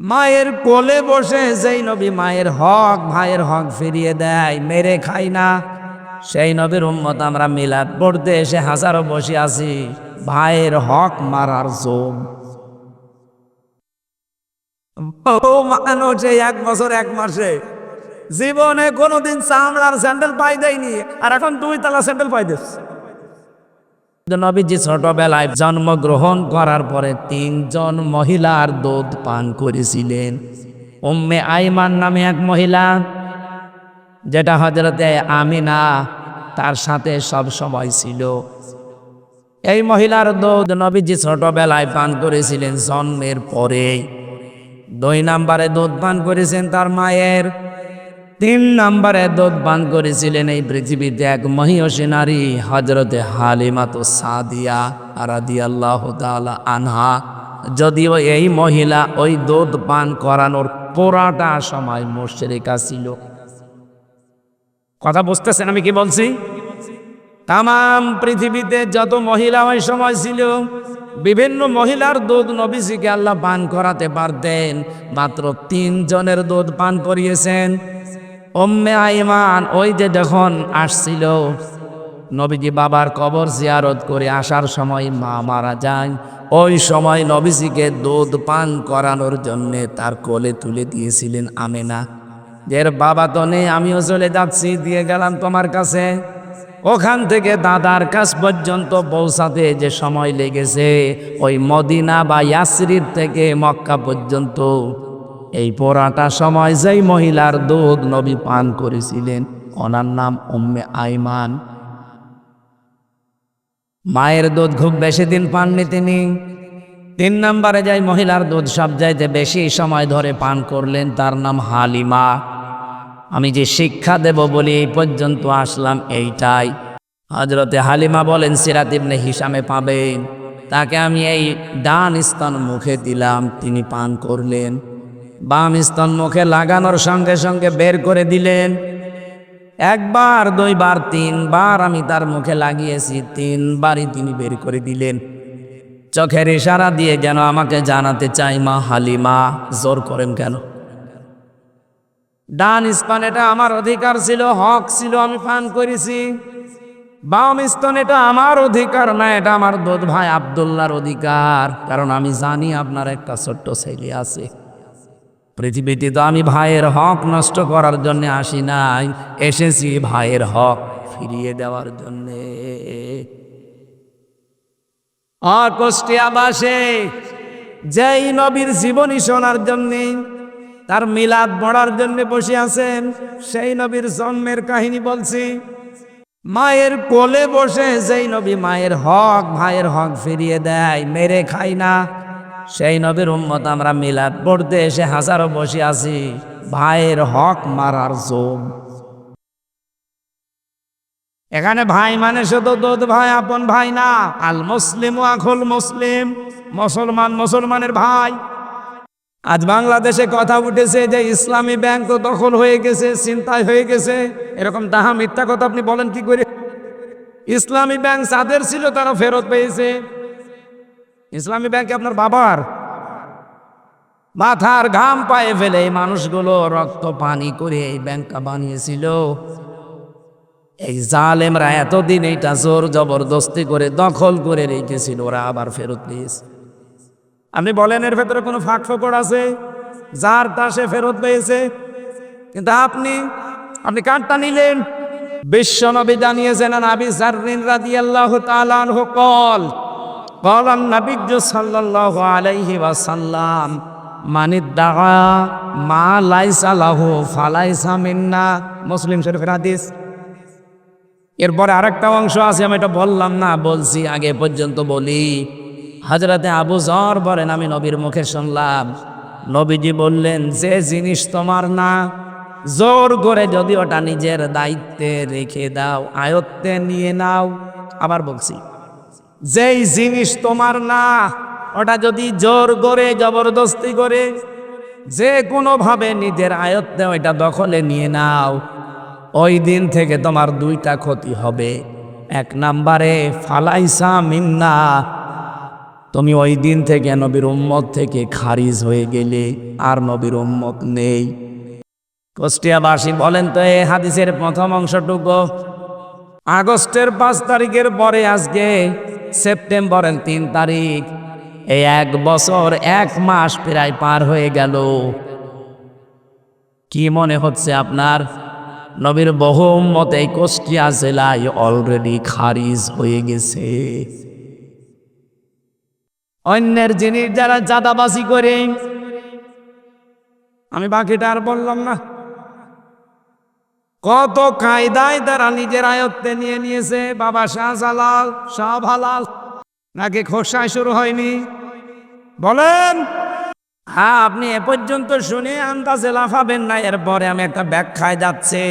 মায়ের কোলে বসে যেই নবী মায়ের হক ভাইয়ের হক ফিরিয়ে দেয়, মেরে খাই না, সেই নবীর উম্মত আমরা মিলাদ পড়তে এসে হাজারো বসে আছি ভাইয়ের হক মারার জোম। মানুষ এই 1 বছর 1 মাসে জীবনে কোনোদিন চামড়ার স্যান্ডেল পাই দেয়নি, আর এখন 2 তলা স্যান্ডেল পাই দিস। নবীজি ছোটবেলায় জন্মগ্রহণ করার পরে 3 জন মহিলার দুধ পান করেছিলেন। উম্মে আইমান নামে এক মহিলা, যেটা হযরতে আমিনা তার সাথে সব সময় ছিল। এই মহিলার দুধ নবীজি ছোটবেলায় পান করেছিলেন জন্মের পরে। 2 নম্বরে দুধ পান করেছেন তার মায়ের। 3 নম্বরে দুধ পান করেছিলেন এই পৃথিবীতে এক মহিয়সী নারী হযরতে হালিমাতু সাদিয়া রাদিয়াল্লাহু তাআলা আনহা। যদিও এই মহিলা ওই দুধ পান করানোর পুরাটা সময় মুশরিকা ছিল। কথা বুঝতেছেন আমি কি বলছি? তাম পৃথিবীতে যত মহিলা ওই সময় ছিল, বিভিন্ন মহিলার দুধ নবীজিকে আল্লাহ পান করাতে পারতেন, মাত্র 3 জনের দুধ পান করিয়েছেন। উম্মে আইমান ওই যে যখন আসছিল, নবীজি বাবার কবর জিয়ারত করে আসার সময় মা মারা যায়, ওই সময় নবীজিকে দুধ পান করানোর জন্যে তার কোলে তুলে দিয়েছিলেন আমেনা। এর বাবা তো নেই, আমিও চলে যাচ্ছি, দিয়ে গেলাম তোমার কাছে। ওখান থেকে দাদার কাছ পর্যন্ত পৌঁছাতে যে সময় লেগেছে, ওই মদিনা বা ইয়াসরিব থেকে মক্কা পর্যন্ত এই পুরাটা সময় যেই মহিলার দুধ নবী পান করেছিলেন, ওনার নাম উম্মে আইমান। মায়ের দুধ খুব বেশি দিন পাননি তিনি। 3 নম্বরে যাই মহিলার দুধ সব চাইতে বেশি সময় ধরে পান করলেন, তার নাম হালিমা। আমি যে শিক্ষা দেব বলি এই পর্যন্ত আসলাম এইটাই। হযরতে হালিমা বলেন, সিরাত ইবনে হিশামে পাবেন, তাকে আমি এই ডান স্তন মুখে দিলাম, তিনি পান করলেন। বাম স্তন মুখে লাগানোর সঙ্গে সঙ্গে বের করে দিলেন। 1 বার 2 বার 3 বার আমি তার মুখে লাগিয়েছি, 3 বারই তিনি বের করে দিলেন। চোখের ইশারা দিয়ে যেন আমাকে জানাতে চাই, মা হালিমা জোর করেন কেন? ডান স্তন এটা আমার অধিকার ছিল, হক ছিল, আমি পান করেছি। বাম স্তন এটা আমার অধিকার না, এটা আমার দুধ ভাই আব্দুল্লাহর অধিকার। কারণ আমি জানি আপনার একটা ছোট্ট ছেলে আছে। পৃথিবীতে তো আমি ভাইয়ের হক নষ্ট করার জন্য আসি নাই, এসেছি ভাইয়ের হক ফিরিয়ে দেওয়ার জন্যে। কুষ্টিয়া বাসে যেই নবীর জীবনী শোনার জন্যে, তার মিলাদ পড়ার জন্য বসে আছেন, সেই নবীর জন্মের কাহিনী বলছি। মায়ের কোলে বসে যেই নবী মায়ের হক ভাইয়ের হক ফিরিয়ে দেয়, মেরে খাই না, সেই নবীর উম্মত আমরা মিলাদ পড়তে এসে হাজারো বসে আছি ভাইয়ের হক মারার জোম। এখানে ভাই মানে শুধু দুধ ভাই, আপন ভাই না। আল মুসলিম আখুল মুসলিম, মুসলমান মুসলমানের ভাই। আজ বাংলাদেশে কথা উঠেছে যে ইসলামী ব্যাংক তো দখল হয়ে গেছে, চিন্তায় হয়ে গেছে। এরকম তাহা মিথ্যা কথা আপনি বলেন কি করে? ইসলামী ব্যাংক যাদের ছিল তারা ফেরত পেয়েছে। ইসলামী ব্যাংক আপনার বাবার মাথার ঘাম পায়ে ফেলে এই মানুষগুলো রক্ত পানি করে এই ব্যাংকটা বানিয়েছিল। এই জালেমরা এতদিন এইটা জোর জবরদস্তি করে দখল করে রেখেছিল, ওরা আবার ফেরত পেয়েছে। আপনি বলেন এর ভেতরে কোনো ফাঁক ফোকর আছে? যার তা সে ফেরত পেয়েছে। কিন্তু আপনি কার্ডটা নিলেন। বিশ্বনবী জানিয়েছেন, আবি যাররিন রাদিয়াল্লাহু তাআলা আনহু قال النبي صلى الله عليه وسلم من ادعى ما ليس له فليس منا। মুসলিম শরীফের হাদিস। এরপরে আরেকটা অংশ আছে, আমি এটা বললাম না, বলছি আগে পর্যন্ত বলি। হযরতে আবু যর বলেন, আমি নবীর মুখে শুনলাম, নবীজি বললেন, যে জিনিস তোমার না, জোর করে যদি ওটা নিজের দায়িত্বে রেখে দাও, আয়ত্তে নিয়ে নাও। আবার বলছি, যেই জিনিস তোমার না, ওটা যদি জোর করে জবরদস্তি করে যে কোনোভাবে নিজের আয়ত্তে ওইটা দখলে নিয়ে নাও, ওই দিন থেকে তোমার 2টা ক্ষতি হবে। 1 নম্বরে ফালাইসা মিন্না, তুমি ওই দিন থেকে নবীর উম্মত থেকে খারিজ হয়ে গেলে, আর নবীর উম্মত নেই। কুষ্টিয়াবাসী বলেন তো এই হাদিসের প্রথম অংশটুকু, আগস্টের 5 তারিখের পরে আজকে সেপ্টেম্বরের 3 তারিখ, এই 1 বছর 1 মাস প্রায় পার হয়ে গেল। কি মনে হচ্ছে আপনার? নবীর বহু উম্মত এই কুষ্টিয়া জেলায় অলরেডি খারিজ হয়ে গেছে। অন্যের জিনিস যারা চাঁদাবাজি করে, আমি বাকিটা আর বললাম না, কত কায়দায় তারা নিজের আয়ত্তে নিয়ে নিয়েছে। বাবা শাহজালাল, সব হালাল নাকি খোসায় শুরু হয়নি? বলেন। হ্যাঁ, আপনি এ পর্যন্ত শুনে আন্দাজে লাফাবেন না। এরপরে আমি একটা ব্যাখ্যায় যাচ্ছে।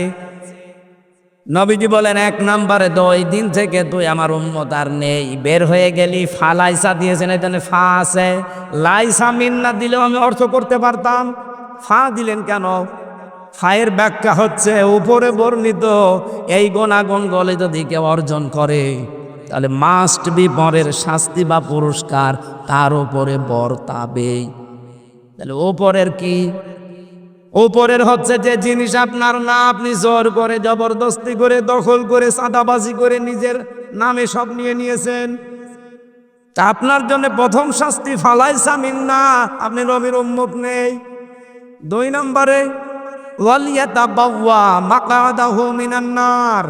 নবীজি বলেন 1 নম্বরে, ওই দিন থেকে তুই আমার উম্মত আর নেই, বের হয়ে গেলি। ফালাইসা দিয়েছেন, এখানে ফা আছে। লাইসা মিন্না দিলেও আমি অর্থ করতে পারতাম, ফা দিলেন কেন? ফায়ের ব্যাখ্যা হচ্ছে উপরে বর্ণিত এই গুণাগুণগুলো যদি কেউ অর্জন করে তাহলে মাস্ট বি পরের শাস্তি বা পুরস্কার তার উপরে বর্তাবেই। তাহলে ওপরের কি? ওপরের হচ্ছে যে জিনিস আপনার না, আপনি জোর করে জবরদস্তি করে দখল করে চাঁদাবাজি করে নিজের নামে সব নিয়ে নিয়েছেন, তা আপনার জন্য প্রথম শাস্তি ফালাইসা মিন্না, আপনি নবীর উম্মত নেই। 2 নম্বরে, ওয়ালিয়াতাবাওয়া মাকআদাহু মিনান নার,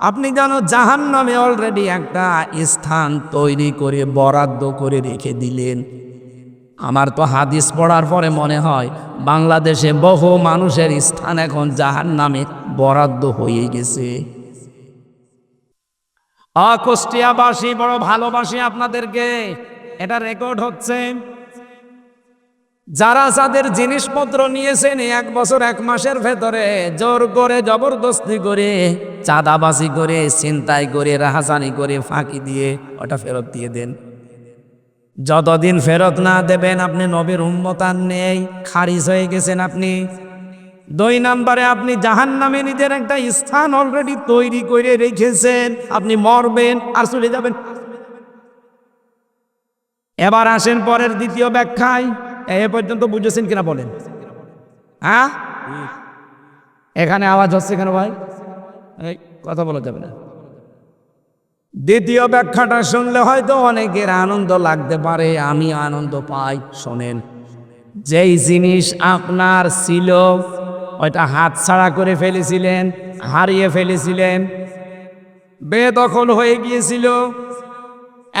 আপনি জানো জাহান্নামে অলরেডি একটা স্থান তৈরি করে বরাদ্দ করে রেখে দিলেন। আমার তো হাদিস পড়ার পরে মনে হয় বাংলাদেশে বহু মানুষের স্থান এখন জাহান্নামে বরাদ্দ হয়ে গেছে। কুষ্টিয়াবাসী বড় ভালোবাসি আপনাদেরকে, এটা রেকর্ড হচ্ছে। যারা যাদের জিনিসপত্র নিয়েছেন 1 বছর 1 মাসের ভেতরে জোর করে জবরদস্তি করে চাঁদাবাজি করে ছিনতাই করে রাহাজানি করে ফাঁকি দিয়ে ওটা ফেরত দিয়ে দেন। যতদিন ফেরত না দেবেন আপনি নবীর উম্মত আর নেই, খারিজ হয়ে গেছেন আপনি। 2 নম্বরে, আপনি জাহান্নামে নিজের একটা স্থান অলরেডি তৈরি করে রেখেছেন, আপনি মরবেন আর চলে যাবেন। এবার আসেন পরের দ্বিতীয় ব্যাখ্যায়। এ পর্যন্ত বুঝেছেন কিনা বলেন? হ্যাঁ, এখানে আওয়াজ হচ্ছে কেন ভাই? এই কথা বলা যাবে না। দ্বিতীয় ব্যাখ্যাটা শুনলে হয়তো অনেকের আনন্দ লাগতে পারে, আমি আনন্দ পাই। শোনেন, যেই জিনিস আপনার ছিল ওইটা হাতছাড়া করে ফেলেছিলেন, হারিয়ে ফেলেছিলেন, বেদখল হয়ে গিয়েছিল,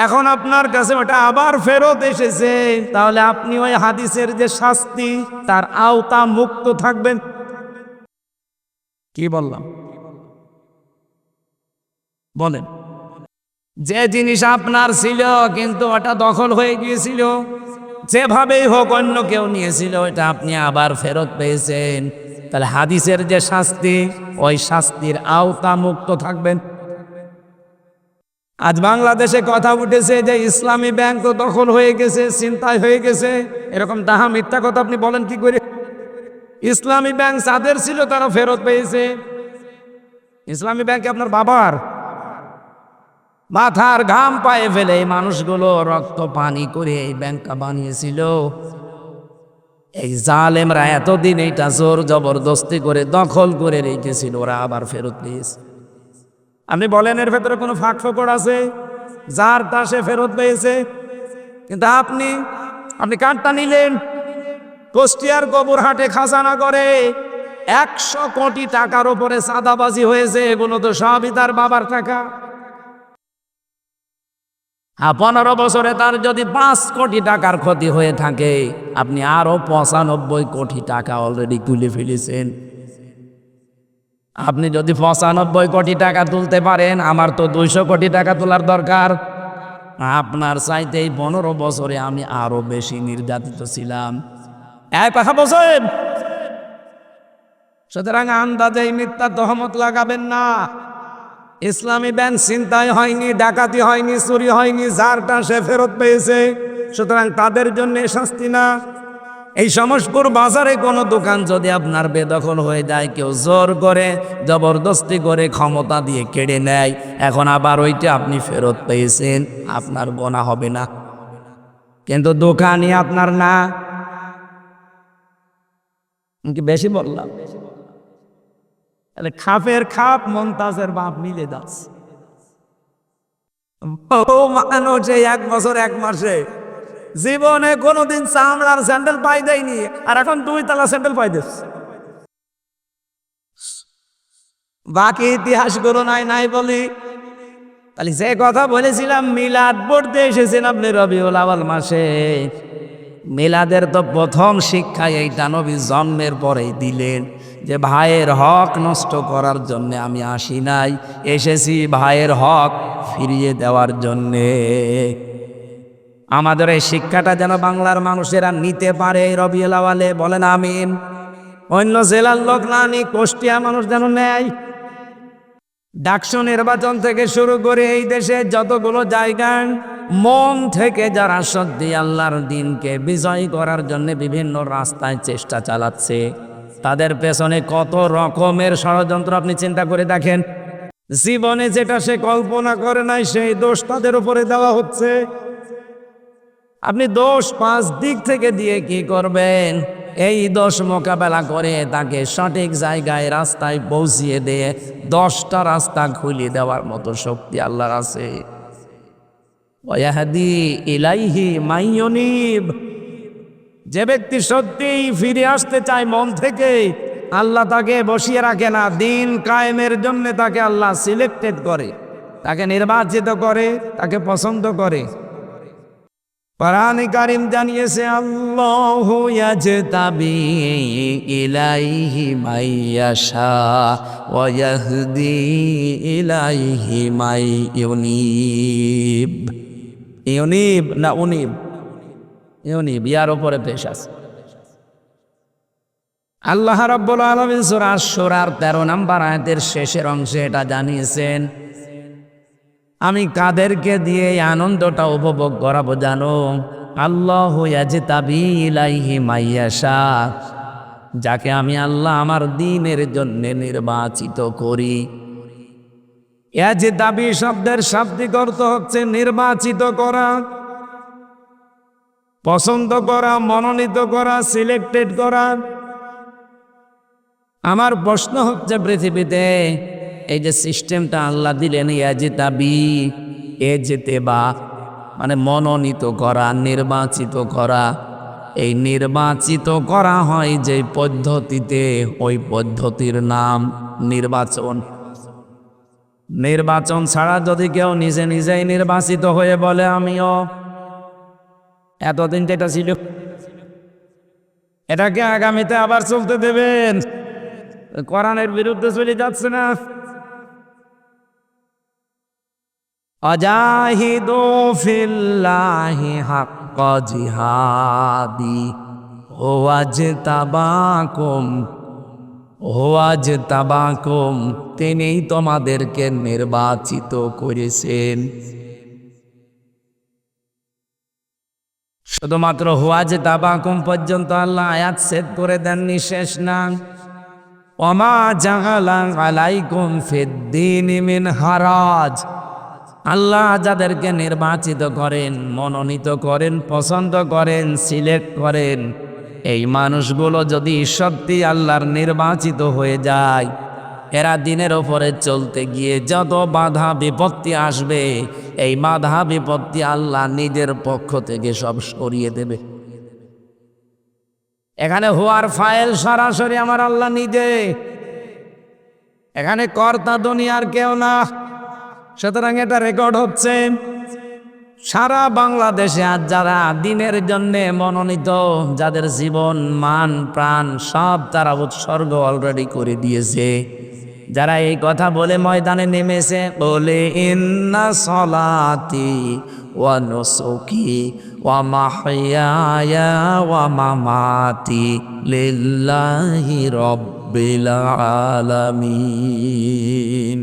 এখন আপনার কাছে ওটা আবার ফেরত এসেছে, তাহলে আপনি ওই হাদিসের যে শাস্তি তার আওতা মুক্ত থাকবেন। কি বললাম বলেন? যে জিনিস আপনার ছিল কিন্তু ওটা দখল হয়ে গিয়েছিল, যেভাবেই হোক অন্য কেউ নিয়েছিল, ওটা আপনি আবার ফেরত পেয়েছেন, তাহলে হাদিসের যে শাস্তি ওই শাস্তির আওতা মুক্ত থাকবেন। আজ বাংলাদেশে কথা উঠেছে যে ইসলামী ব্যাংক দখল হয়ে গেছে, ছিনতাই হয়ে গেছে, এরকম তাহা মিথ্যা কথা আপনি বলেন কি করে? ইসলামী ব্যাংক যাদের ছিল তারা ফেরত পেয়েছে। ইসলামী ব্যাংক আপনার বাবার মাথার ঘাম পায়ে ফেলে এই মানুষগুলো রক্ত পানি করে এই ব্যাংকটা বানিয়েছিল। এই জালেমরা এতদিন এইটা জোর জবরদস্তি করে দখল করে রেখেছিল, ওরা আবার ফেরত পেয়েছে। আপনি বলেন এর ভেতরে কোনো ফাঁক ফোকর আছে? যার তা সে ফেরত পেয়েছে, কিন্তু আপনি কার্ডটা নিলেন। কুষ্টিয়ার গোবরহাটে খাজানা করে 100 কোটি টাকার উপরে চাঁদাবাজি হয়েছে, এগুলো তো সবই তার বাবার টাকা। 15 বছরে তার যদি 5 কোটি টাকার ক্ষতি হয়ে থাকে, আপনি আরো 95 কোটি টাকা অলরেডি তুলে ফেলেছেন। আপনি যদি 95 কোটি টাকা তুলতে পারেন, আমার তো 200 কোটি টাকা তোলার দরকার। আপনার চাইতে এই 15 বছরে আমি আরো বেশি নির্যাতিত ছিলাম। এক কথা বলছেন। সুতরাং আন্দাজে মিথ্যা তহমত লাগাবেন না। ইসলামী ব্যাংক ছিনতাই হয়নি, ডাকাতি হয়নি, চুরি হয়নি, যারটা সে ফেরত পেয়েছে, সুতরাং তাদের জন্য শাস্তি না। এই সমসপুর বাজারে কোনো দোকান যদি আপনার বেদখল হয়ে যায়, কেউ জোর করে জবরদস্তি করে ক্ষমতা দিয়ে কেড়ে নেয়, এখন আবার ওইটা আপনি ফেরত পেয়েছেন, আপনার গোনা হবে না। কিন্তু দোকানই আপনার না। কি বেশি বললাম? তাহলে খাপের খাপ মমতাজের বাপ মিলে যাচ্ছে। মানুষ এই 1 বছর 1 মাসে জীবনে কোনোদিন চামড়ার স্যান্ডেল পাই দেয়নি, আর এখন 2 তলা স্যান্ডেল পাই দিচ্ছে। বাকি ইতিহাসগুলো নাই বলি। তাহলে যে কথা বলেছিলাম, মিলাদ পড়তে এসেছেন আপনি রবিউল আউয়াল মাসে, মিলাদের তো প্রথম শিক্ষা এইটা নবী জন্মের পরেই দিলেন যে ভাইয়ের হক নষ্ট করার জন্য আমি আসি নাই, এসেছি ভাইয়ের হক ফিরিয়ে দেওয়ার জন্যে। আমাদের এই শিক্ষাটা যেন বাংলার মানুষেরা নিতে পারে রবিউল আউয়ালে, বলেন আমিন। অন্য জেলার লোক না নি, কুষ্টিয়া মানুষ যেন নেয়। ডাকসু নির্বাচন থেকে শুরু করে এই দেশে যতগুলো জায়গা মন থেকে যারা সত্যি আল্লাহর দিনকে বিজয় করার জন্য বিভিন্ন রাস্তায় চেষ্টা চালাচ্ছে, তাদের পেছনে কত রকমের ষড়যন্ত্র আপনি চিন্তা করে দেখেন। জীবনে যেটা সে কল্পনা করে নাই সেই দোষ তাদের উপরে দেওয়া হচ্ছে। আপনি দোষ 5 দিক থেকে দিয়ে কি করবেন? এই দোষ মোকাবেলা করে তাকে সঠিক জায়গায় রাস্তায় পৌঁছিয়ে দিয়ে 10টা রাস্তা খুলে দেওয়ার মতো শক্তি আল্লাহর আছে। ওয়াহদি ইলাইহি মাইয়ুনিব, যে ব্যক্তি সত্যিই ফিরে আসতে চায় মন থেকে, আল্লাহ তাকে বসিয়ে রাখে না। দিন কায়েমের জন্য তাকে আল্লাহ সিলেক্টেড করে, তাকে নির্বাচিত করে, তাকে পছন্দ করে। কোরআনে কারীম জানিয়েছে আল্লাহু ইয়াজতাবি ইলাইহি মাইয়াশা ওয়া ইয়াহদি ইলাইহি মাইয়ুনিব। ইউনিব না উনিব? ইউনিব, ইয়ার উপরে পেশ আছে। আল্লাহ রাব্বুল আলামিন সূরা আশ-শূরার 13 নম্বর আয়াতের শেষের অংশে এটা জানিয়েছেন, আমি কাদেরকে দিয়ে এই আনন্দটা উপভোগ করাবো জানো? আল্লাহু ইয়াজতাবি ইলাইহি মাইয়াশা, যাকে আমি আল্লাহ আমার দ্বীনের জন্য নির্বাচিত করি। ইয়াজতাবি শব্দের শাব্দিক অর্থ হচ্ছে নির্বাচিত করা, পছন্দ করা, মনোনীত করা, সিলেক্টেড করা। আমার প্রশ্ন হচ্ছে, পৃথিবীতে এই যে সিস্টেমটা আল্লাহ দিলেন ইয়াজতাবি, এজতেবা মানে মনোনীত করা, নির্বাচিত করা, এই নির্বাচিত করা হয় যে পদ্ধতিতে, ওই পদ্ধতির নাম নির্বাচন। নির্বাচন ছাড়া যদি কেউ নিজে নিজেই নির্বাচিত হয়ে বলে আমিও, এতদিন এটা ছিল, এটাকে আগামীতে আবার চলতে দেবেন? কোরআনের বিরুদ্ধে চলে যাচ্ছে না? আজাহিদু ফিল্লাহি হাক্কা জিহাদি ওয়াজতাবাকুম, তিনিই তোমাদেরকে নির্বাচিত করেছেন। শুধুমাত্র ওয়াজতাবাকুম পর্যন্ত আল্লাহ আয়াত সেট করে দেননি, শেষ না। ওমা জাআলা আলাইকুম ফিদ্দীনি মিন হারাজ, আল্লাহ যাদেরকে নির্বাচিত করেন, মনোনীত করেন, পছন্দ করেন, সিলেক্ট করেন, এই মানুষগুলো যদি সত্যি আল্লাহর নির্বাচিত হয়ে যায়, এরা দিনের ওপরে চলতে গিয়ে যত বাধা বিপত্তি আসবে, এই বাধা বিপত্তি আল্লাহ নিজের পক্ষ থেকে সব সরিয়ে দেবে। এখানে হওয়ার ফাইল সরাসরি আমার আল্লাহ নিজে, এখানে কর্তা দুনিয়ার কেউ না। সুতরাং এটা রেকর্ড হচ্ছে সারা বাংলাদেশে। আজ যারা দিনের জন্যে মনোনীত, যাদের জীবন মান প্রাণ সব তারা উৎসর্গ অলরেডি করে দিয়েছে, যারা এই কথা বলে ময়দানে নেমেছে, বলে ইন্না সলাতি ওয়া নুসুকি ওয়া মাহইয়ায়া ওয়া মামাতি লিল্লাহি রাব্বিল আলামিন,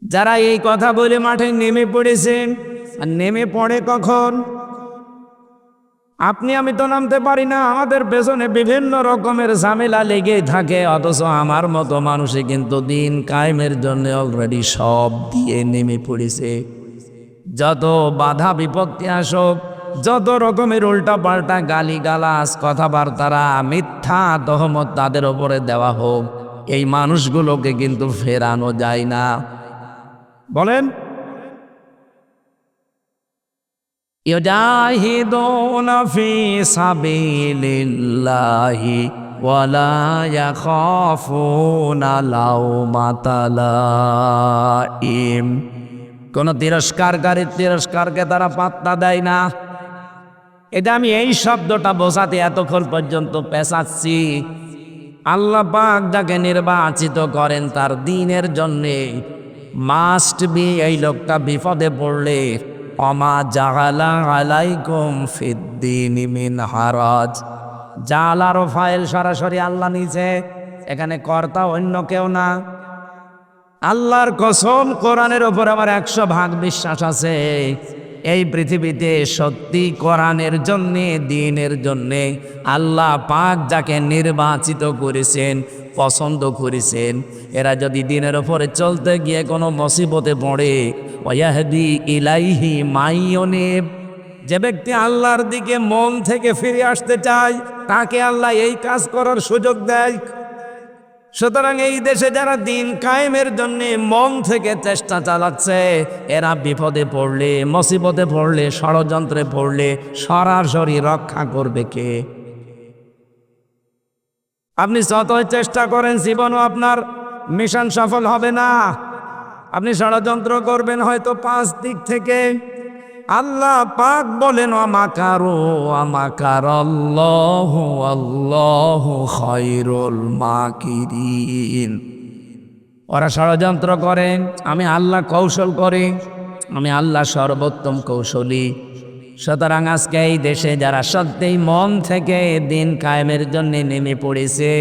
যারা এই কথা বলে মাঠে নেমে পড়েছেন। আর নেমে পড়ে কখন? আপনি আমি তো নামতে পারি না, আমাদের পেছনে বিভিন্ন রকমের ঝামেলা লেগে থাকে, অথচ আমার মতো মানুষে কিন্তু দিন কায়েমের জন্য অলরেডি সব দিয়ে নেমে পড়েছে। যত বাধা বিপত্তি আসুক, যত রকমের উল্টা পাল্টা গালিগালাজ কথাবার্তারা মিথ্যা তহমত তাদের ওপরে দেওয়া হোক, এই মানুষগুলোকে কিন্তু ফেরানো যায় না। বলেন, ইউজাহিদুনা ফি সাবিলিল্লাহি ওয়ালা ইয়াখাফুনা লাউমাতা লাইম। কোন তিরস্কারকারীর তিরস্কারকে তারা পাত্তা দেয় না। এটা আমি এই শব্দটা বোঝাতে এতক্ষণ পর্যন্ত পেঁচাচ্ছি। আল্লাহ পাক যাকে নির্বাচিত করেন তার দ্বীনের জন্যে, মাস্ট বি এই লোকটা বিপদে পড়লে ওমা জাআলা আলাইকুম ফিদ্দীনি মিন হারাজ। জালার ফাইল সরাসরি আল্লাহ নিচে, এখানে কর্তা অন্য কেউ না। আল্লাহর কসম, কোরআনের ওপর আমার 100% বিশ্বাস আছে। এই পৃথিবীতে সত্যি কোরআনের জন্যে, দ্বীনের জন্যে আল্লাহ পাক যাকে নির্বাচিত করেছেন, পছন্দ করেছেন, এরা যদি দ্বীনের ওপরে চলতে গিয়ে কোনো মুসিবতে পড়ে, ওয়াহদি ইলাইহি মাইয়ুনিব, যে ব্যক্তি আল্লাহর দিকে মন থেকে ফিরে আসতে চায় তাকে আল্লাহ এই কাজ করার সুযোগ দেয়। সুতরাং এই দেশে যারা দ্বীন কায়েমের জন্য মন থেকে চেষ্টা চালাচ্ছে, এরা বিপদে পড়লে, মুসিবতে পড়লে, ষড়যন্ত্রে পড়লে সরাসরি রক্ষা করবে কে? আপনি যতই চেষ্টা করেন জীবনও আপনার মিশন সফল হবে না। আপনি ষড়যন্ত্র করবেন হয়তো 5 দিক থেকে। আল্লাহ পাক বলেন আমাকারু আমাকারাল্লাহু আল্লাহু খায়রুল মাকিরিন। ওরা ষড়যন্ত্র করে, আমি আল্লাহ কৌশল করি, আমি আল্লাহ সর্বোত্তম কৌশলী। সুতরাং আজকে এই দেশে যারা সত্যিই মন থেকে দ্বীন কায়েমের জন্য নেমে পড়েছে,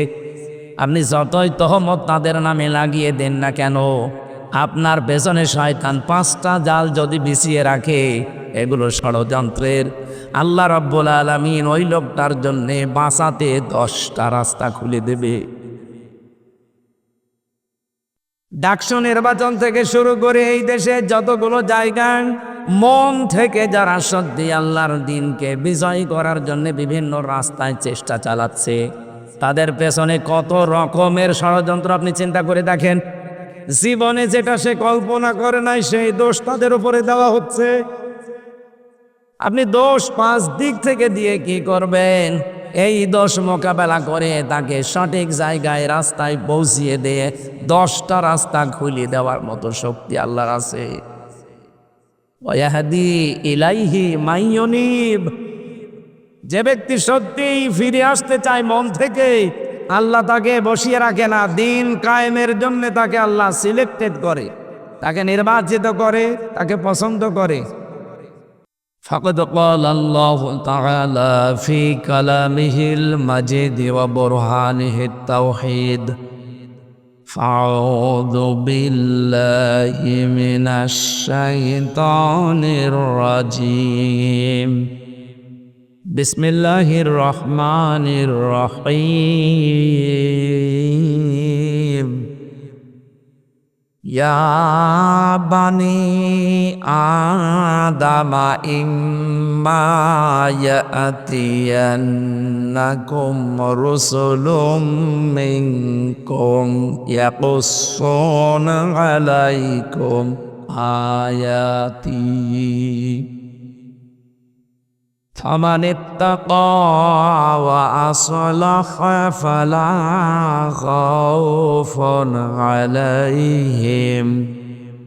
আপনি যতই তহমত তাদের নামে লাগিয়ে দেন না কেন, আপনার পেছনে শয়তান 5টা জাল যদি বিছিয়ে রাখে, এগুলো ষড়যন্ত্রের। আল্লাহ রাব্বুল আলামিন ওই লোকটার জন্য বাঁচাতে 10টা রাস্তা খুলে দেবে। ডাকসু নির্বাচন থেকে শুরু করে এই দেশে যতগুলো জায়গা মন থেকে যারা সত্যি আল্লাহর দ্বীনকে বিজয় করার জন্য বিভিন্ন রাস্তায় চেষ্টা চালাচ্ছে, তাদের পেছনে কত রকমের ষড়যন্ত্র আপনি চিন্তা করে দেখেন। জীবনে যেটা সে কল্পনা করে নাই সেই দোষ তাদের উপরে দেওয়া হচ্ছে। আপনি দোষ 5 দিক থেকে দিয়ে কি করবেন? এই দোষ মোকাবেলা করে তাকে সঠিক জায়গায় রাস্তায় পৌঁছিয়ে দিয়ে 10টা রাস্তা খুলিয়ে দেওয়ার মতো শক্তি আল্লাহর আছে। ওয়াহদি ইলাইহি মাইয়ুনিব, যে ব্যক্তি সত্যিই ফিরে আসতে চায় মন থেকে, আল্লাহ তাকে বসিয়ে রাখে না। দ্বীন কায়েমের জন্য তাকে আল্লাহ সিলেক্টেড করে, তাকে নির্বাচিত করে, তাকে পছন্দ করে। ফাকাদ ক্বালা আল্লাহু তাআলা ফি কালামিহিল মাজিদ ওয়া বুরহানিহিত তাওহীদ। ফাউযু বিল্লাহি মিনাশ শাইতানির রাজীম। বিসমিল্লাহির রহমানির রহিম। ইয়া বানি আদামা ইম্মা ইয়াতিয়ান্নাকুম রুসুলুম মিনকুম ইয়াকুসসুনা আলাইকুম আয়াতি ফামান ইত্তাকা ওয়া আসলাহা ফালা খাউফুন আলাইহিম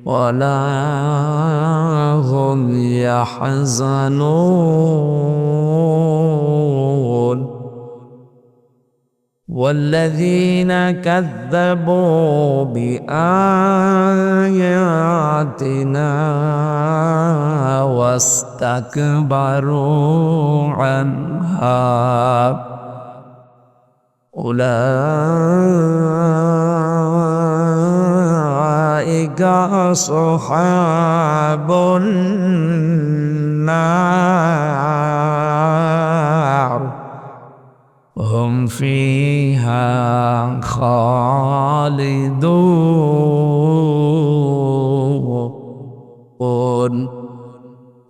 ওয়ালা হুম ইয়াহজানুন। والذين كذبوا بآياتنا واستكبروا عنها أولئك أصحاب النار هم فيها خالدون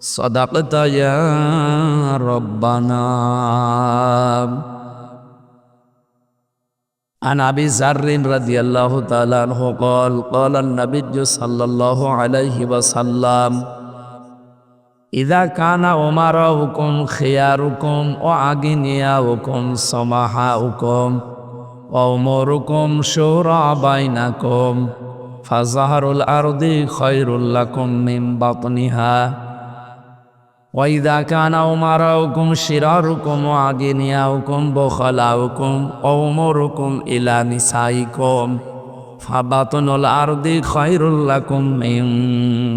সাদাকতা ইয়া রব্বানা। عن أبي ذر رضي الله تعالى عنه قال قال النبي صلى الله عليه وسلم إذا كان أمراؤكم خياركم وأغنياؤكم سمحاؤكم وأموركم شورى بينكم فظهر الأرض خير لكم من بطنها وإذا كان أمراؤكم شراركم وأغنياؤكم بخلاؤكم وأموركم إلى نسائكم فبطن الأرض خير لكم من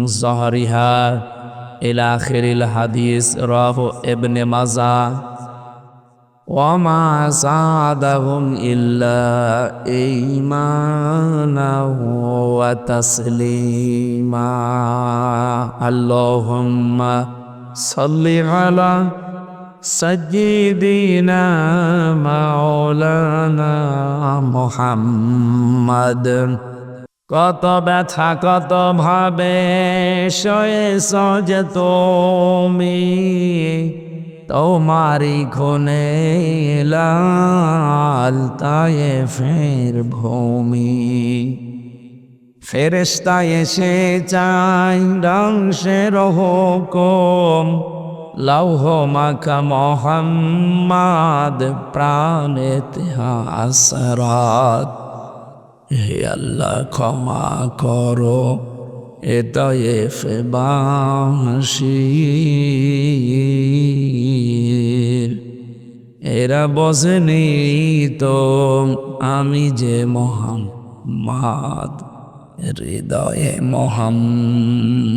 ظهرها إلى آخر الحديث رواه ابن ماجه وما زادهم إلا إيمانا وتسليما اللهم صل على سيدنا مولانا محمد কত ব্যথা কত ভাবে সয়েছ যে তুমি তোমারি খুনে লাল তায়েফের ভূমি ফেরেশতা এসে চাই ধ্বংসের হুকুম লৌহ মাখা মোহাম্মদ প্রাণেতে হাসরাত হে আল্লাহ ক্ষমা করো এ তায়েফে বাসীর এরা বসেনি তো আমি যে মোহাম্মদ হৃদয়ে মোহাম্মদ।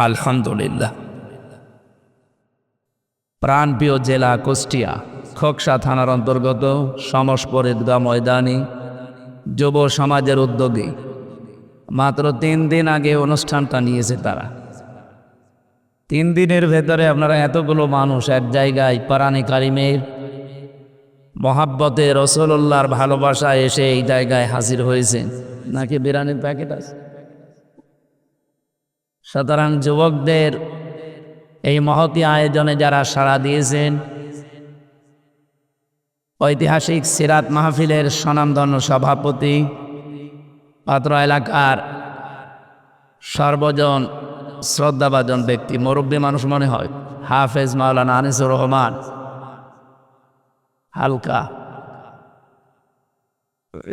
আলহামদুলিল্লাহ। প্রাণপ্রিয় জেলা কুষ্টিয়া খোকসা থানার অন্তর্গত সমসপুর ঈদগাহ ময়দানি যুব সমাজের উদ্যোগে মাত্র 3 দিন আগে অনুষ্ঠানটা নিয়েছে তারা। 3 দিনের ভেতরে আপনারা এতগুলো মানুষ এক জায়গায় কোরআনে কারিমের মহাব্বতে রাসূলুল্লাহর ভালোবাসা এসে এই জায়গায় হাজির হয়েছেন নাকি বিরিয়ানির প্যাকেট আছে? সুতরাং যুবকদের এই মহতী আয়োজনে যারা সাড়া দিয়েছেন, ঐতিহাসিক সিরাত মাহফিলের স্বনামধন্য সভাপতি, পাত্র এলাকার সর্বজন শ্রদ্ধাভাজন ব্যক্তি, মুরব্বী মানুষ মনে হয়, হাফেজ মাওলানা আনিসুর রহমান হালকা।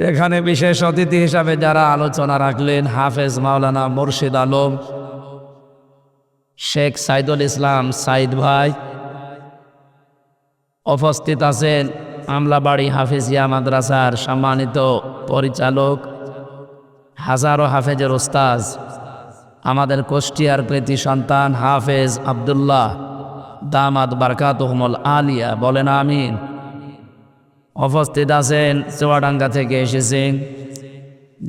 এখানে বিশেষ অতিথি হিসাবে যারা আলোচনা রাখলেন, হাফেজ মাওলানা মুর্শিদ আলম, শেখ সাইদুল ইসলাম সাইদ ভাই। উপস্থিত আছেন আমলাবাড়ি হাফেজিয়া মাদ্রাসার সম্মানিত পরিচালক, হাজারো হাফেজের ওস্তাজ, আমাদের কুষ্টিয়ার কৃতি সন্তান হাফেজ আব্দুল্লাহ দামাত বারকাতুহুমুল আলিয়া, বলেন আমিন। উপস্থিত আছেন চুয়াডাঙ্গা থেকে এসেছেন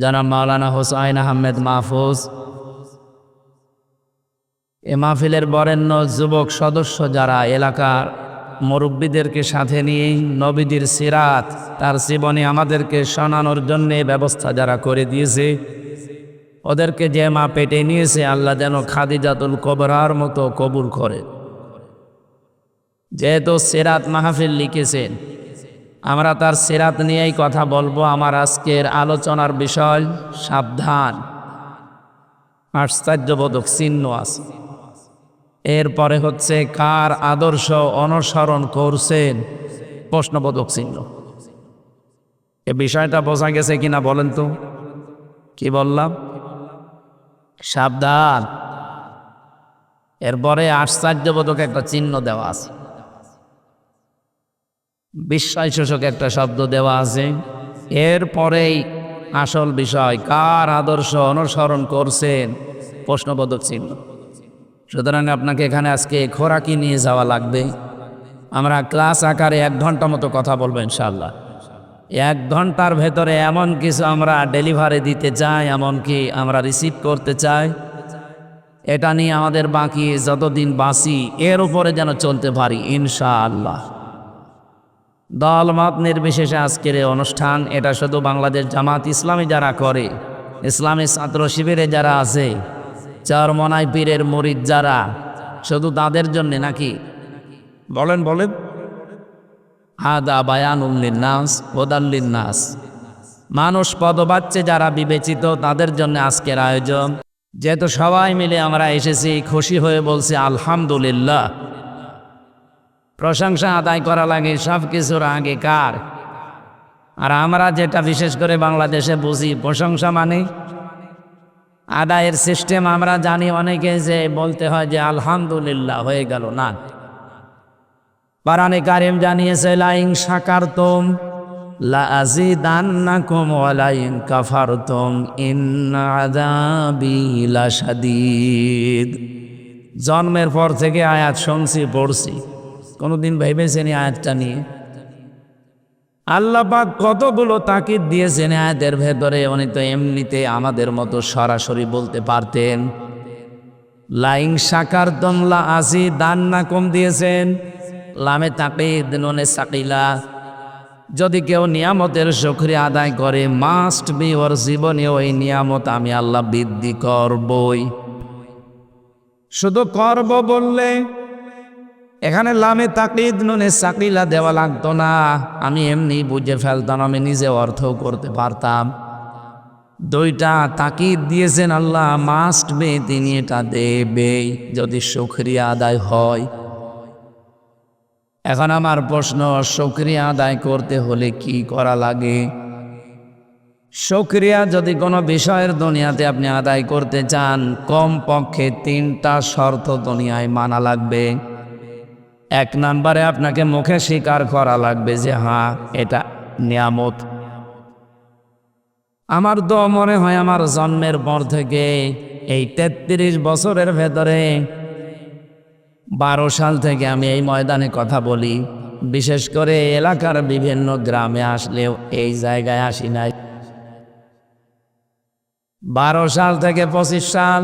জনাব মাওলানা হোসাইন আহমেদ মাহফুজ। এ মাহফিলের বরেণ্য যুবক সদস্য যারা এলাকার মুরব্বীদেরকে সাথে নিয়ে নবীজির সিরাত তার জীবনে আমাদেরকে শোনানোর জন্যে ব্যবস্থা যারা করে দিয়েছে, ওদেরকে যে মা পেটে নিয়েছে আল্লাহ যেন খাদিজাতুল কুবরার মতো কবুল করে। যেহেতু সিরাত মাহফিল লিখেছেন, আমরা তার সিরাত নিয়েই কথা বলবো। আমার আজকের আলোচনার বিষয় সাবধান, আশ্চর্যবোধক চিহ্ন আছে। এরপরে হচ্ছে কার আদর্শ অনুসরণ করছেন, প্রশ্নবোধক চিহ্ন। এ বিষয়টা বোঝা গেছে কিনা বলেন তো? কি বললাম? সাবধান। এরপরে আশ্চর্যবোধক একটা চিহ্ন দেওয়া আছে, বিস্ময়সূচক একটা শব্দ দেওয়া আছে। এরপরেই আসল বিষয় কার আদর্শ অনুসরণ করছেন, প্রশ্নবোধক চিহ্ন। সুতরাং আপনাকে এখানে আজকে খোরাকি নিয়ে যাওয়া লাগবে। আমরা ক্লাস আকারে 1 ঘন্টা মতো কথা বলবো ইনশাআল্লাহ। 1 ঘন্টার ভেতরে এমন কিছু আমরা ডেলিভারি দিতে চাই, এমনকি আমরা রিসিভ করতে চাই, এটা নিয়ে আমাদের বাকি যতদিন বাঁচি এর উপরে যেন চলতে পারি ইনশাআল্লাহ। দল মত নির্বিশেষে আজকের এই অনুষ্ঠান, এটা শুধু বাংলাদেশ জামাত ইসলামী যারা করে, ইসলামী ছাত্র শিবিরে যারা আছে, চরমনাই পীরের মুরিদ যারা, শুধু তাদের জন্য নাকি? বলেন বলেন। হাদা বায়ানুল লিন্নাস হুদাল লিন্নাস, মানুষ পদবাচ্চে যারা বিবেচিত তাদের জন্য আজকের আয়োজন। যেহেতু সবাই মিলে আমরা এসেছি, খুশি হয়ে বলছি আলহামদুলিল্লাহ। প্রশংসা আদায় করা লাগে সব কিছুর আগে কার? আর আমরা যেটা বিশেষ করে বাংলাদেশে বুঝি, প্রশংসা মানে আদায়ের সিস্টেম আমরা জানি অনেকে, যে বলতে হয় যে আলহামদুলিল্লাহ হয়ে গেল না। কোরআনে কারীম জানিয়েছে লাইন শাকারতুম লাযিদান্নাকুম ওয়া লাইন কাফারতুম ইন্না আযাবি লাশাদীদ। জন্মের পর থেকে আয়াত শুনছি, পড়ছি, কোনোদিন ভেবেছেন এই আয়াতটা নিয়ে? আল্লাহ পাক কতগুলো তাকিদ দিয়েছেন আয়াতের ভেতরে। উনি তো এমনিতে আমাদের মতো সরাসরি বলতে পারতেন। লাইন শাকারতুম লাযিদান্নাকুম দিয়েছেন, লামে তাকিদ নুনে সাকিলা। যদি কেউ নিয়ামতের শুকরিয়া আদায় করে, মাস্ট বি ওর জীবনে ওই নিয়ামত আমি আল্লাহ বৃদ্ধি করবই। শুধু করব বললে এখানে লামে তাকিদ নুনে সাকিলা দেওয়া লাগতো না, আমি এমনি বুঝে ফেলতাম, আমি নিজে অর্থ করতে পারতাম। দুইটা তাকিদ দিয়েছেন আল্লাহ, মাস্ট বি, তিনি এটা দেবেই যদি শুকরিয়া আদায় হয়। এখন আমার প্রশ্ন, শুকরিয়া আদায় করতে হলে কি করা লাগে? শুকরিয়া যদি কোনো বিষয়ের দুনিয়াতে আপনি আদায় করতে চান, কমপক্ষে 3টা শর্ত দুনিয়ায় মানা লাগবে। 1 নম্বরে আপনাকে মুখে স্বীকার করা লাগবে যে হ্যাঁ এটা নিয়ামত। আমার তো মনে হয় আমার জন্মের পর থেকে এই 33 বছরের ভেতরে 12 সাল থেকে আমি এই ময়দানে কথা বলি, বিশেষ করে এলাকার বিভিন্ন গ্রামে আসলেও এই জায়গায় আসি নাই। 12 সাল থেকে 25 সাল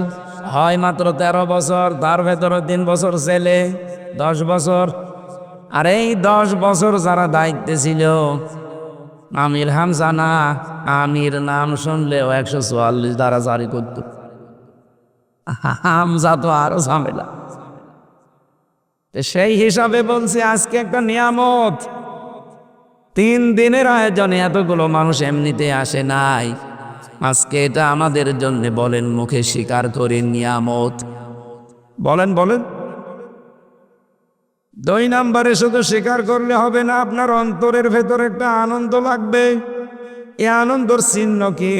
হয় মাত্র 13 বছর, তার ভেতরে 3 বছর ছেলে, 10 বছর। আর এই 10 বছর যারা দায়িত্বে ছিল, আমির হামজা না, আমির নাম শুনলেও 144 ধারা জারি করত। হামজা তো আরো ঝামেলা। সেই হিসাবে বলছি আজকে একটা নিয়ামত। 3 দিনের আয়োজনে এতগুলো মানুষ এমনিতে আসে নাই, আজকে এটা আমাদের জন্য বলেন মুখে স্বীকার করে নিয়ামত। বলেন বলেন। 2 নম্বরে শুধু স্বীকার করলে হবে না, আপনার অন্তরের ভেতর একটা আনন্দ লাগবে। এই আনন্দর চিহ্ন কি?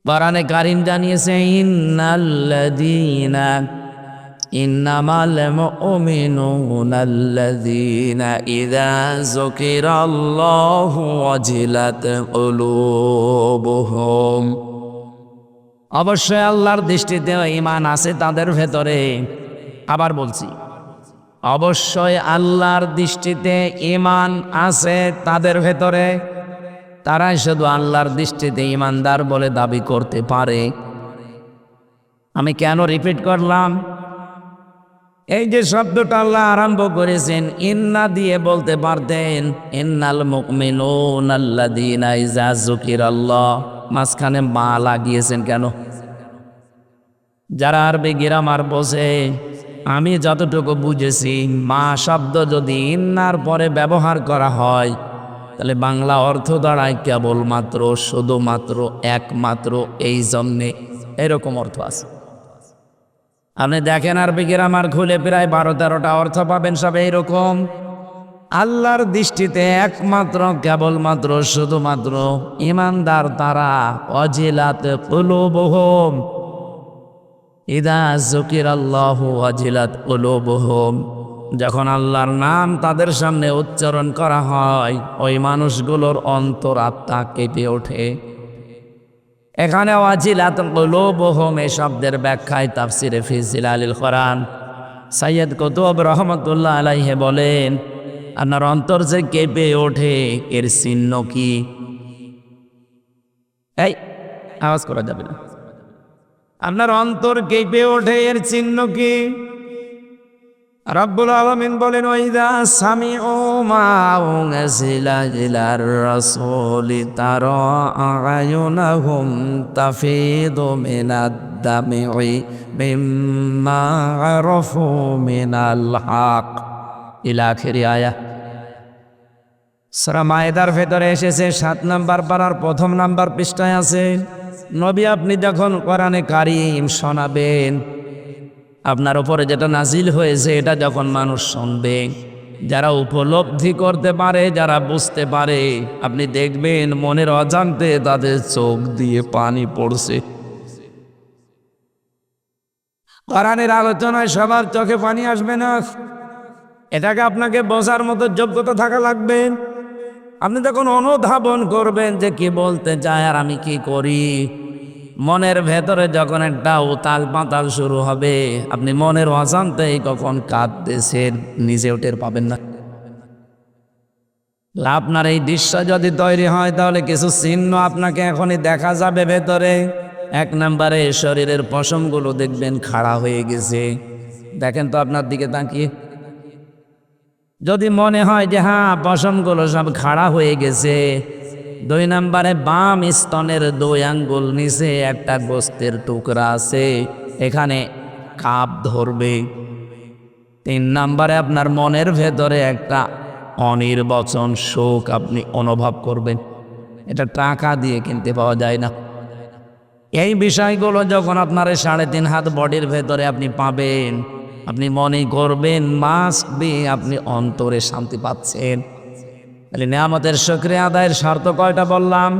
কোরআনে কারীম জানিয়েছে ইন্নামাল মুমিনুনাল্লাযীনা ইযা যুকিরাল্লাহু ওয়াজিলাত কুলুবুহুম। অবশ্যই আল্লাহর দৃষ্টিতে ঈমান আছে তাদের ভেতরে। আবার বলছি, অবশ্যই আল্লাহর দৃষ্টিতে ঈমান আছে তাদের ভেতরে। তারাই শুধু আল্লাহর দৃষ্টিতে ঈমানদার বলে দাবি করতে পারে। আমি কেন রিপিট করলাম? এই যে শব্দটা আল্লাহ আরম্ভ করেছেন ইন্না দিয়ে, বলতে পারতেন ইন্নাল মুমিনুনাল্লাযীনা ইযা যুকিরাল্লাহ, মাঝখানে মা লাগিয়েছেন কেন? যারা আরবি গ্রামার বোঝে, আমি যতটুকু বুঝেছি, মা শব্দ যদি ইন্নার পরে ব্যবহার করা হয়, তাহলে বাংলা অর্থ দাঁড়ায় কেবলমাত্র, শুধুমাত্র, একমাত্র, এই জন্যে, এরকম অর্থ আছে। আপনি দেখেন আরবি গ্রামার খুলে প্রায় 12-13টা অর্থ পাবেন, সব এইরকম। আল্লাহর দৃষ্টিতে একমাত্র, কেবলমাত্র, শুধুমাত্র ঈমানদার তারা। ওয়াজিলাত কুলুবুহুম ইযা যুকিরাল্লাহু ওয়াজিলাত কুলুবুহুম। যখন আল্লাহর নাম তাদের সামনে উচ্চারণ করা হয়, ওই মানুষগুলোর অন্তর আত্মা কেঁপে ওঠে। এখানে ওয়াজিলাত কুলুবুহুম এই শব্দের ব্যাখ্যায় তাফসিরে ফি জিলালিল কোরআন সৈয়দ কুতুব রহমতুল্লাহ আলাইহি বলেন, আপনার অন্তর যে কেঁপে ওঠে এর চিহ্ন কি? এই আওয়াজ করা যাবে না। আপনার অন্তর কেঁপে ওঠে এর চিহ্ন কি? রাব্বুল আলামিন বলেন ওয়াইদা সামিউ মা উনজিলা ইলার রাসূলি তারা আ'য়ুনাহুম তাফিদু মিনাদ দামি'i মিম্মা আরাফু মিনাল হক ইলা আখিরি আয়াত। সূরা মায়েদার ভেতরে এসেছে 7 নাম্বার পারার 1 নাম্বার পৃষ্ঠায় আছে। নবী আপনি যখন কোরআনে কারীম শোনাবেন, আপনার উপরে যেটা নাজিল হয়েছে এটা যখন মানুষ শুনবে, যারা উপলব্ধি করতে পারে, যারা বুঝতে পারে, আপনি দেখবেন মনের অজান্তে তাদের চোখ দিয়ে পানি পড়ছে। কোরআনের আলোচনায় সবার চোখে পানি আসবে না, এটাকে আপনাকে বোঝার মতো যোগ্যতা থাকা লাগবে। আপনি যখন অনুধাবন করবেন যে কি বলতে চায় আর আমি কি করি, মনের ভেতরে যখন একটা উতাল পাতাল শুরু হবে, আপনি মনের অজান্তেই কখন কাঁদতেছেন নিজেও টের পাবেন না। আপনার এই দৃশ্য যদি তৈরি হয় তাহলে কিছু চিহ্ন আপনাকে এখনই দেখা যাবে ভেতরে। 1 নম্বরে শরীরের পশমগুলো দেখবেন খাড়া হয়ে গেছে। দেখেন তো আপনার দিকে তাকিয়ে, যদি মনে হয় যে হ্যাঁ পশমগুলো সব খাড়া হয়ে গেছে। 2 নম্বরে বাম স্তনের 2 আঙ্গুল নিচে একটা গোস্তের টুকরা আছে, এখানে কাপ ধরবে। 3 নম্বরে আপনার মনের ভেতরে একটা অনির্বচন শোক আপনি অনুভব করবেন, এটা টাকা দিয়ে কিনতে পাওয়া যায় না। এই বিষয়গুলো যখন আপনার 3.5 হাত বডির ভেতরে আপনি পাবেন, আপনি মনে করবেন মাস্ট বি আপনি অন্তরে শান্তি পাচ্ছেন। তাহলে নিয়ামতের শুকরিয়া আদায়ের শর্ত কয়টা বললাম?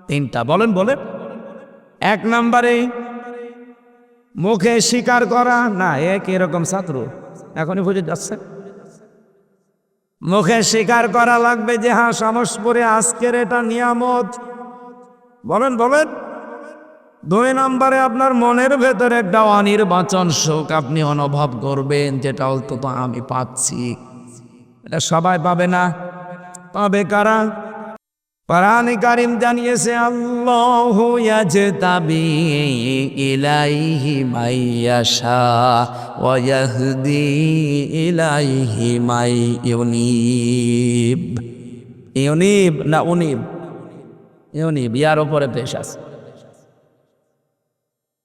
3টা। বলেন বলেন। 1 নম্বরে মুখে স্বীকার করা না, এরকম ছাত্র এখনই বুঝে যাচ্ছে। মুখে স্বীকার করা লাগবে যে হ্যাঁ সমস্পরে আজকের এটা নিয়ামত। বলেন বলেন। 2 নম্বরে আপনার মনের ভেতরে একটা অনির্বাচন শোক আপনি অনুভব করবেন, যেটা অন্তত আমি পাচ্ছি। এটা সবাই পাবে না, পাবে কারা? কোরআনে কারীম জানিয়েছে আল্লাহু ইয়াজতাবি ইলাইহি মাইয়াশা ওয়া ইয়াহদি ইলাইহি মাই ইউনিব। ইউনিব না উনিব? ইউনিব, ইয়ার উপরে পেশ আছে।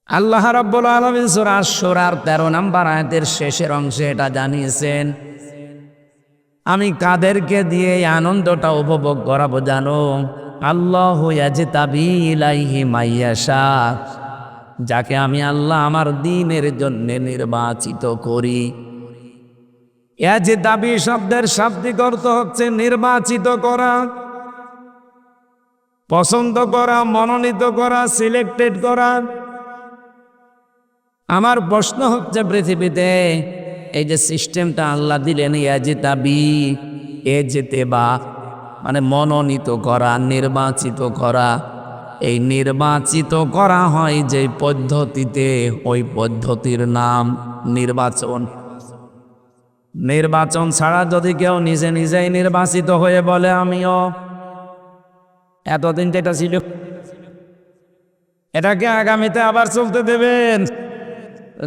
আল্লাহ রাব্বুল আলামিন সূরা আশ-শুরার 13 নম্বর আয়াতের শেষের অংশে এটা জানিয়েছেন, আমি কাদেরকে দিয়ে এই আনন্দটা উপভোগ করাবো জানো? আল্লাহু ইয়াজতাবি ইলাইহি মাইয়াশা, যাকে আমি আল্লাহ আমার দ্বীনের জন্য নির্বাচিত করি। ইয়াজতাবি শব্দের শাব্দিক অর্থ হচ্ছে নির্বাচিত করা, পছন্দ করা, মনোনীত করা, সিলেক্টেড করা। আমার প্রশ্ন হচ্ছে পৃথিবীতে এই যে সিস্টেমটা আল্লাহ দিলেন ইয়াজতাবি, এজতেবা মানে মনোনীত করা, নির্বাচিত করা। এই নির্বাচিত করা হয় যে পদ্ধতিতে, ওই পদ্ধতির নাম নির্বাচন। নির্বাচন ছাড়া যদি কেউ নিজে নিজেই নির্বাচিত হয়ে বলে আমিও, এতদিন যেটা ছিল এটাকে আগামীতে আবার চলতে দেবেন?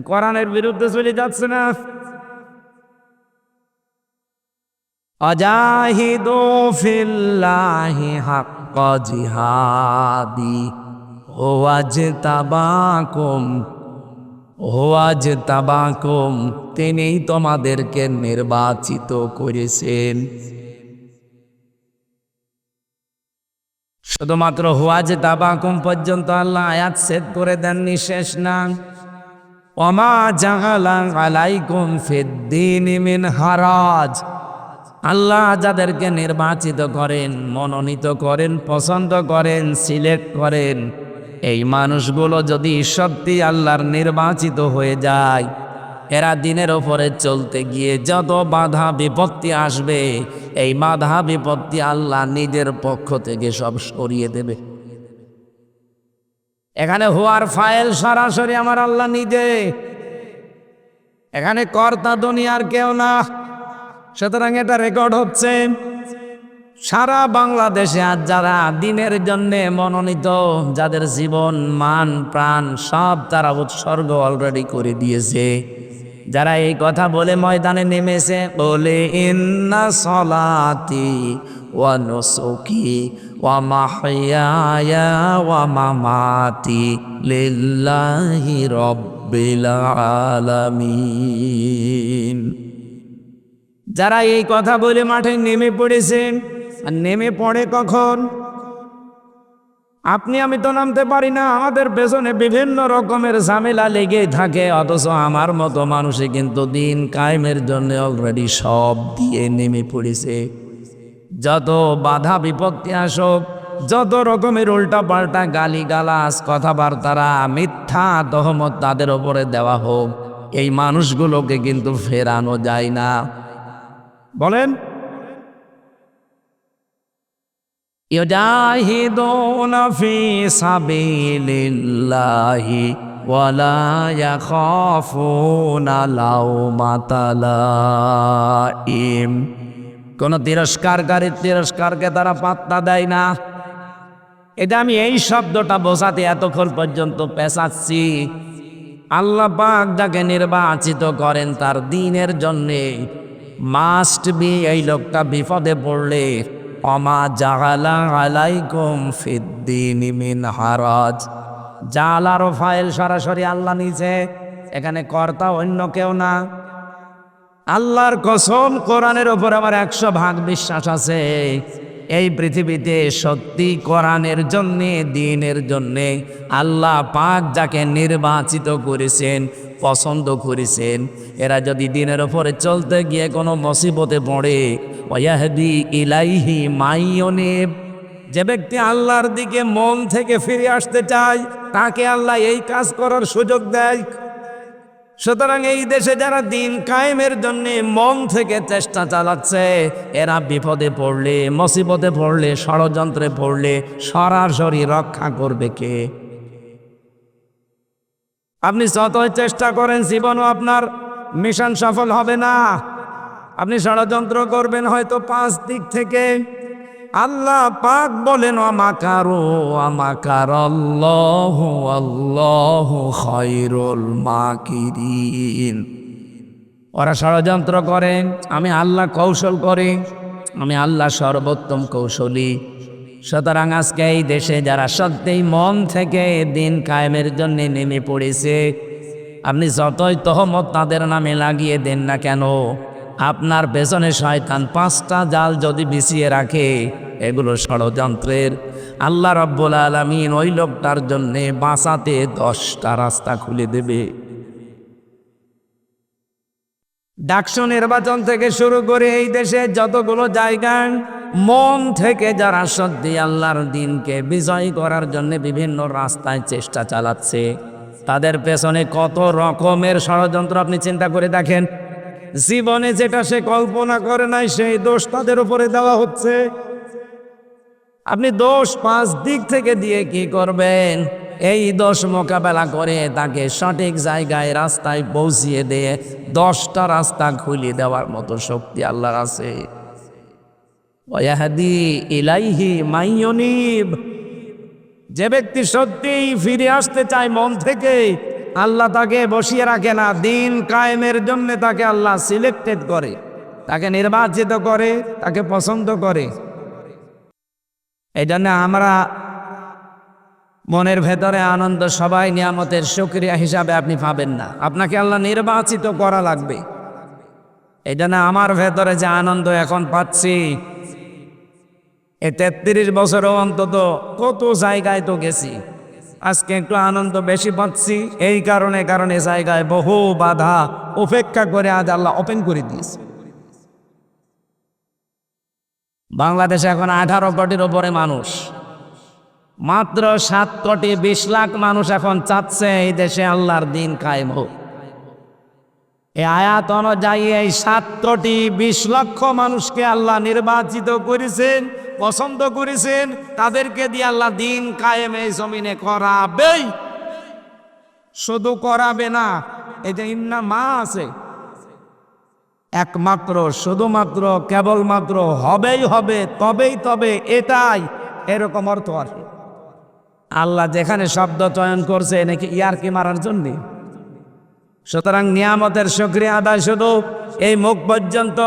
কোরআনের বিরুদ্ধে চলে যাচ্ছে না? আজাহিদু ফিল্লাহি হাক্কা জিহাদি ওয়াজতাবাকুম, তিনিই তোমাদেরকে নির্বাচিত করেছেন। শুধুমাত্র ওয়াজতাবাকুম পর্যন্ত আল্লাহ আয়াত সেট করে দেননি, শেষ না। ওমা জাআলা আলাইকুম ফিদ্দীনি মিন হারাজ, আল্লাহ যাদেরকে নির্বাচিত করেন, মনোনীত করেন, পছন্দ করেন, সিলেক্ট করেন, এই মানুষগুলো যদি সত্যি আল্লাহর নির্বাচিত হয়ে যায়, এরা দিনের ওপরে চলতে গিয়ে যত বাধা বিপত্তি আসবে, এই বাধা বিপত্তি আল্লাহ নিজের পক্ষ থেকে সব সরিয়ে দেবে। এখানে হওয়ার ফাইল সরাসরি আমার আল্লাহ নিজে, এখানে কর্তা দুনিয়ার কেউ না। সুতরাং এটা রেকর্ড হচ্ছে সারা বাংলাদেশে। আজ যারা দিনের জন্য মনোনীত, যাদের জীবন মান প্রাণ সব তারা উৎসর্গ অলরেডি করে দিয়েছে, যারা এই কথা বলে ময়দানে নেমেছে, বলে ইন্না সলাতি ওয়া নুসুকি ওয়া মাহইয়ায়া ওয়া মামাতি লিল্লাহি রাব্বিল আলামিন। যারা এই কথা বলে মাঠে নেমে পড়েছেন, আর নেমে পড়ে কখন? আপনি আমি তো নামতে পারি না, আমাদের পেছনে বিভিন্ন রকমের ঝামেলা লেগে থাকে, অথচ আমার মতো মানুষে কিন্তু দিন কায়েমের জন্য অলরেডি সব দিয়ে নেমে পড়েছে। যত বাধা বিপত্তি আসুক, যত রকমের উল্টা পাল্টা গালিগালাজ কথাবার্তারা মিথ্যা তহমত তাদের ওপরে দেওয়া হোক, এই মানুষগুলোকে কিন্তু ফেরানো যায় না। বলেন, ইউজাহিদুনা ফি সাবিলিল্লাহি ওয়ালা ইয়াখাফুনা লাউমাতা লাইম। কোন তিরস্কারকে তারা পাত্তা দেয় না। এটা আমি এই শব্দটা বোঝাতে এতক্ষণ পর্যন্ত পেঁচাচ্ছি। আল্লাহ পাক যাকে নির্বাচিত করেন তার দ্বীনের জন্যে, মাস্ট বি এই লোকটা বিপদে পড়লে ওমা জাআলা আলাইকুম ফিদ্দীনি মিন হারাজ। জালার ফাইল সরাসরি আল্লাহ নিচে, এখানে কর্তা অন্য কেউ না। আল্লাহর কসম, কোরআনের ওপর আমার 100% বিশ্বাস আছে। এই পৃথিবীতে সত্যি কোরআনের জন্যে, দ্বীনের জন্যে আল্লাহ পাক যাকে নির্বাচিত করেছেন, পছন্দ করেছেন, এরা যদি দ্বীনের ওপরে চলতে গিয়ে কোনো মুসিবতে পড়ে, ওয়াহদি ইলাইহি মাইয়ুনিব, যে ব্যক্তি আল্লাহর দিকে মন থেকে ফিরে আসতে চায় তাকে আল্লাহ এই কাজ করার সুযোগ দেয়। সুতরাং এই দেশে যারা দিন কায়েমের জন্য মন থেকে চেষ্টা চালাচ্ছে, এরা বিপদে পড়লে, মুসিবতে পড়লে, ষড়যন্ত্রে পড়লে সরাসরি রক্ষা করবে কে? আপনি যতই চেষ্টা করেন জীবনও আপনার মিশন সফল হবে না। আপনি ষড়যন্ত্র করবেন হয়তো 5 দিক থেকে। আল্লাহ পাক বলেন ওয়ামাকারু ওয়ামাকারাল্লাহু আল্লাহু খায়রুল মাকিরিন। ওরা ষড়যন্ত্র করে, আমি আল্লাহ কৌশল করি, আমি আল্লাহ সর্বোত্তম কৌশলী। সুতরাং আজকে এই দেশে যারা সত্যিই মন থেকে দিন কায়েমের জন্য নেমে পড়েছে, আপনি যতই তহমত তাদের নামে লাগিয়ে দেন না কেন, আপনার পেছনে শয়তান 5টা জাল যদি বিছিয়ে রাখে, এগুলো ষড়যন্ত্রের। আল্লাহ রাব্বুল আলামিন ওই লোকটার জন্য বাঁচাতে 10টা রাস্তা খুলে দেবে। ডাকসু নির্বাচন থেকে শুরু করে এই দেশে যতগুলো জায়গা মন থেকে যারা সত্যি আল্লাহর দ্বীনকে বিজয় করার জন্য বিভিন্ন রাস্তায় চেষ্টা চালাচ্ছে, তাদের পেছনে কত রকমের ষড়যন্ত্র আপনি চিন্তা করে দেখেন। জীবনে যেটা সে কল্পনা করে নাই সেই দোষ তাদের উপরে দেওয়া হচ্ছে। আপনি দোষ 5 দিক থেকে দিয়ে কি করবেন? এই দোষ মোকাবেলা করে তাকে সঠিক জায়গায় রাস্তায় পৌঁছিয়ে দিয়ে 10টা রাস্তা খুলে দেওয়ার মতো শক্তি আল্লাহর আছে। ওয়াহদি ইলাইহি মাইয়ুনিব, যে ব্যক্তি সত্যিই ফিরে আসতে চায় মন থেকে, আল্লাহ তাকে বসিয়ে রাখে না। দিন কায়েমের জন্য তাকে আল্লাহ সিলেক্টেড করে, তাকে নির্বাচিত করে, তাকে পছন্দ করে। এই জন্য আমরা মনের ভেতরে আনন্দ সবাই নিয়ামতের শুকরিয়া হিসাবে আপনি পাবেন না, আপনাকে আল্লাহ নির্বাচিত করা লাগবে। এই জন্য আমার ভেতরে যে আনন্দ এখন পাচ্ছি, এই 33 বছরও অন্তত কত জায়গায় তো গেছি, আজকে একটু আনন্দ বেশি পাচ্ছি। এই কারণে জায়গায় বহু বাধা উপেক্ষা করে আজ আল্লাহ ওপেন করে দিয়েছে। বাংলাদেশে এখন 18 কোটির উপরে মানুষ, মাত্র 7 কোটি 20 লাখ মানুষ এখন চাচ্ছে এই দেশে আল্লাহর দ্বীন কায়েম হোক। এই আয়াত অনুযায়ী এই 7 কোটি 20 লক্ষ মানুষকে আল্লাহ নির্বাচিত করেছেন, পছন্দ করেছেন, তাদেরকে দিয়ে আল্লাহ দ্বীন কায়েম এই জমিনে করাবেই। শুধু করাবে না, এই যে ইন্না মা আছে, একমাত্র শুধুমাত্র কেবলমাত্র হবেই হবে, তবেই তবে, এটাই এরকম অর্থ আছে। আল্লাহ যেখানে শব্দ চয়ন করছে নাকি ইয়ারকি মারার জন্যে, সুতরাং নিয়ামতের শুকরিয়া আদায় শুধু এই মুখ পর্যন্ত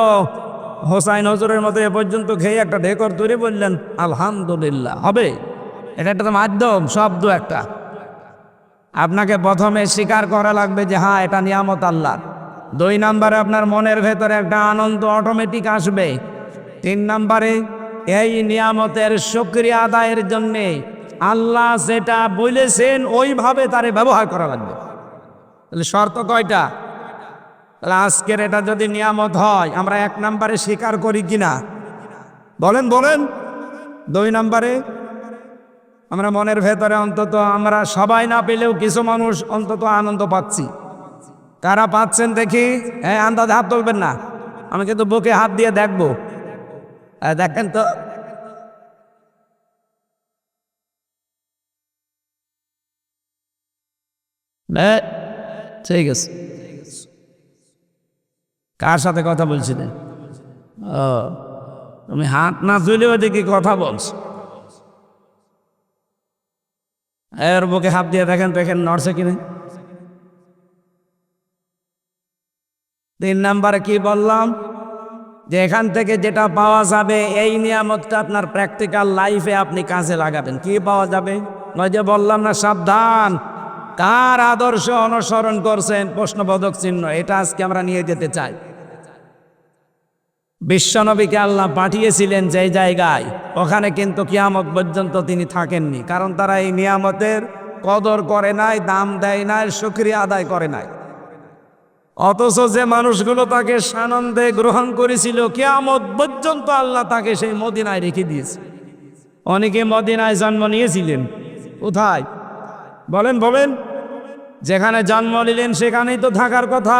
হোসাইন হজুরের মতো এ পর্যন্ত খেয়ে একটা ঢেকর তৈরি বললেন আলহামদুলিল্লাহ হবে, এটা একটা মাধ্যম, শব্দ একটা। আপনাকে প্রথমে স্বীকার করা লাগবে যে হ্যাঁ এটা নিয়ামত আল্লাহ। 2 নম্বরে আপনার মনের ভেতরে একটা আনন্দ অটোমেটিক আসবে। 3 নম্বরে এই নিয়ামতের শুকরিয়া আদায়ের জন্যে আল্লাহ যেটা বলেছেন ওইভাবে তারে ব্যবহার করা লাগবে। তাহলে শর্ত কয়টা? তাহলে আজকের এটা যদি নিয়ামত হয় আমরা 1 নম্বরে স্বীকার করি কিনা বলেন বলেন। 2 নম্বরে আমরা মনের ভেতরে অন্তত আমরা সবাই না পেলেও কিছু মানুষ অন্তত আনন্দ পাচ্ছি। কারা পাচ্ছেন দেখি? হ্যাঁ, আন্দাজে হাত তুলবেন না, আমি কিন্তু বুকে হাত দিয়ে দেখবো। দেখেন তো, ঠিক আছে। কার সাথে কথা বলছিলেন? ও, তুমি হাত না তুলেও দেখি কথা বলছ। এর বুকে হাত দিয়ে দেখেন তো এখানে নড়ছে কিনা। 3 নম্বরে কি বললাম? যে এখান থেকে যেটা পাওয়া যাবে এই নিয়ামতটা আপনার প্র্যাকটিক্যাল লাইফে আপনি কাজে লাগাবেন। কি পাওয়া যাবে? নয় যে বললাম না সাবধান, কার আদর্শ অনুসরণ করছেন প্রশ্নবোধক চিহ্ন। এটা আজকে আমরা নিয়ে যেতে চাই। বিশ্বনবীকে আল্লাহ পাঠিয়েছিলেন যেই জায়গায়, ওখানে কিন্তু কিয়ামত পর্যন্ত তিনি থাকেননি, কারণ তারা এই নিয়ামতের কদর করে নাই, দাম দেয় নাই, শুকরিয়া আদায় করে নাই। অথচ যে মানুষগুলো তাকে সানন্দে গ্রহণ করেছিল কিয়ামত পর্যন্ত আল্লাহ তাকে সেই মদিনায় রেখে দিয়েছে। অনেকে মদিনায় জন্ম নিয়েছিলেন, কোথায় বলেন বলেন? যেখানে জন্ম নিলেন সেখানেই তো থাকার কথা,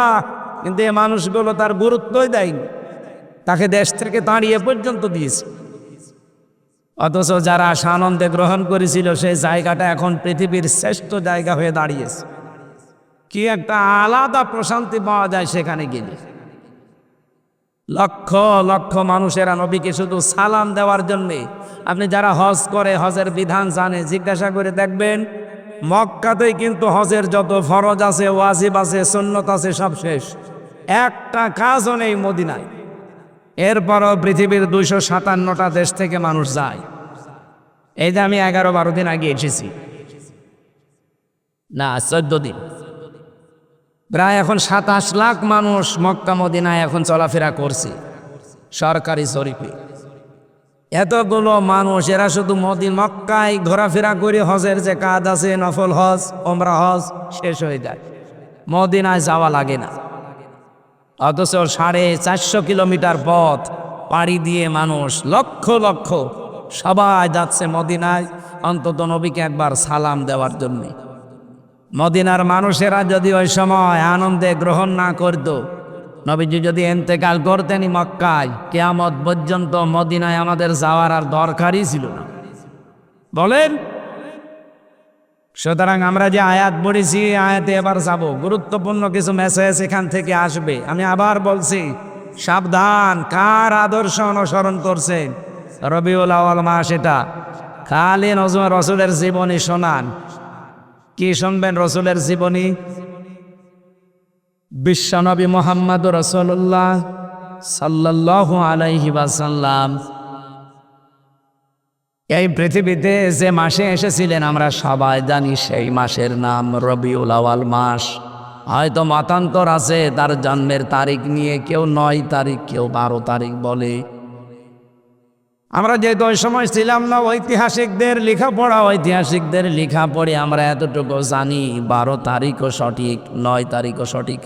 কিন্তু এই মানুষগুলো তার গুরুত্বই দেয়নি, তাকে দেশ থেকে তাড়িয়ে পর্যন্ত দিয়েছে। অথচ যারা সানন্দে গ্রহণ করেছিল সেই জায়গাটা এখন পৃথিবীর শ্রেষ্ঠ জায়গা হয়ে দাঁড়িয়েছে। কি একটা আলাদা প্রশান্তি পাওয়া যায় সেখানে গেলে। লক্ষ লক্ষ মানুষেরা নবীকে শুধু সালাম দেওয়ার জন্যে, আপনি যারা হজ করে হজের বিধান জানে জিজ্ঞাসা করে দেখবেন, মক্কাতেই কিন্তু হজের যত ফরজ আছে, ওয়াজিব আছে, সুন্নত আছে, সব শেষ, একটা কাজও নেই মদিনায়। এরপরও পৃথিবীর 257টা দেশ থেকে মানুষ যায়। এই যে আমি 11-12 দিন আগে এসেছি, না 14 দিন, প্রায় এখন 27 লাখ মানুষ মক্কা মদিনায় এখন চলাফেরা করছে সরকারি জরিপে। এতগুলো মানুষ এরা শুধু মক্কায় ঘোরাফেরা করে হজের যে কাজ আছে, নফল হজ, ওমরা হজ শেষ হয়ে যায়, মদিনায় যাওয়া লাগে না। অথচ 450 কিলোমিটার পথ পাড়ি দিয়ে মানুষ লক্ষ লক্ষ সবাই যাচ্ছে মদিনায় অন্তত নবীকে একবার সালাম দেওয়ার জন্যে। মদিনার মানুষেরা যদি ওই সময় আনন্দে গ্রহণ না করত, নবীজি যদি ইন্তেকাল করতেনই মক্কায়, কিয়ামত পর্যন্ত মদিনায় আমাদের যাওয়ার আর দরকারই ছিল না, বলেন। সুতরাং আমরা যে আয়াত পড়েছি, আয়াতে এবার যাব, গুরুত্বপূর্ণ কিছু মেসেজ এখান থেকে আসবে। আমি আবার বলছি, সাবধান, কার আদর্শ অনুসরণ করছেন? রবিউল আউয়াল মাস, এটা খালি রসুলের জীবনী শোনান। কি শুনবেন? রসুলের জীবনী। বিশ্বনবী মুহাম্মদ রাসূলুল্লাহ সাল্লাল্লাহু আলাইহি ওয়াসাল্লাম এই পৃথিবীতে যে মাসে এসেছিলেন আমরা সবাই জানি, সেই মাসের নাম রবিউল আউয়াল মাস। হয়তো মতান্তর আছে তার জন্মের তারিখ নিয়ে, কেউ 9 তারিখ, কেউ 12 তারিখ বলে। আমরা যেহেতু ওই সময় ছিলাম না, ঐতিহাসিকদের লেখা পড়ে আমরা এতটুকু জানি 12 তারিখও সঠিক, 9 তারিখও সঠিক।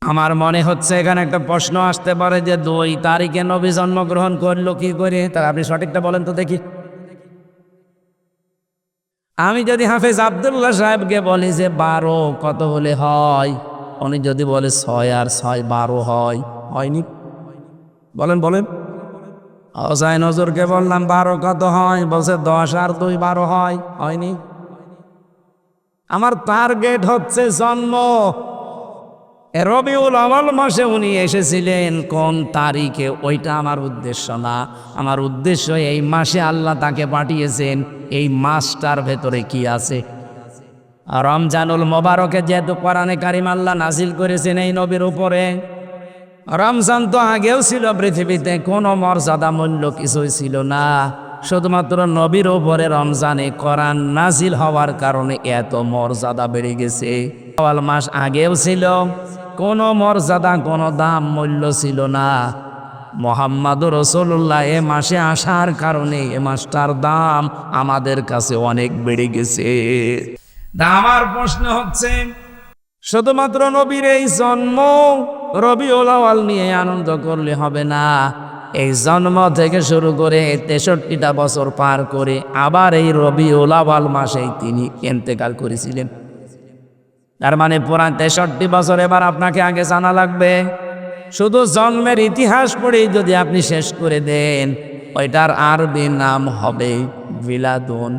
আমার মনে হচ্ছে এখানে একটা প্রশ্ন আসতে পারে যে 2 তারিখে নবী জন্মগ্রহণ করলো কি করে? তার আপনি সঠিকটা বলেন তো দেখি। আমি যদি হাফেজ আব্দুল্লাহ সাহেবকে বলি যে 12 কত হলে হয়, উনি যদি বলে 6 আর 6 12 হয়, হয়নি? বলেন বলেন। হোসাইন হুজুরকে বললাম 12 কত হয়, বলছে 10 আর 2 12 হয়, হয়নি? আমার টার্গেট হচ্ছে জন্ম। রবিউল আউয়াল মাসে উনি এসেছিলেন কোন তারিখে, ওইটা আমার উদ্দেশ্য না। আমার উদ্দেশ্য এই মাসে আল্লাহ তাকে পাঠিয়েছেন, এই মাসটার ভেতরে কি আছে। রমজানুল মোবারকে যেহেতু কোরআনে কারিম আল্লাহ নাজিল করেছেন এই নবীর উপরে, রমজান তো আগেও ছিল, পৃথিবীতে কোনো মর্যাদা মূল্য কিছুই ছিল না, শুধুমাত্র নবীর উপরে রমজানে কোরআন নাজিল হওয়ার কারণে এত মর্যাদা বেড়ে গেছে। শাওয়াল মাস আগেও ছিল, কোনো মর্যাদা কোনো দাম মূল্য ছিল না। মুহাম্মাদুর রাসূলুল্লাহ এ মাসে আসার কারণে এ মাসটার দাম আমাদের কাছে অনেক বেড়ে গেছে। আমার প্রশ্ন হচ্ছে, শুধুমাত্র নবীর এই জন্ম রবিউল আউয়াল নিয়ে আনন্দ করলে হবে না। এই জন্ম থেকে শুরু করে 63টা বছর পার করে আবার এই রবিউল আউয়াল মাসেই তিনি ইন্তেকাল করেছিলেন। তার মানে পুরা 63 বছর এবার আপনাকে আগে জানা লাগবে। শুধু জন্মের ইতিহাস পড়েই যদি আপনি শেষ করে দেন, ওইটার আরবি নাম হবে মিলাদুন,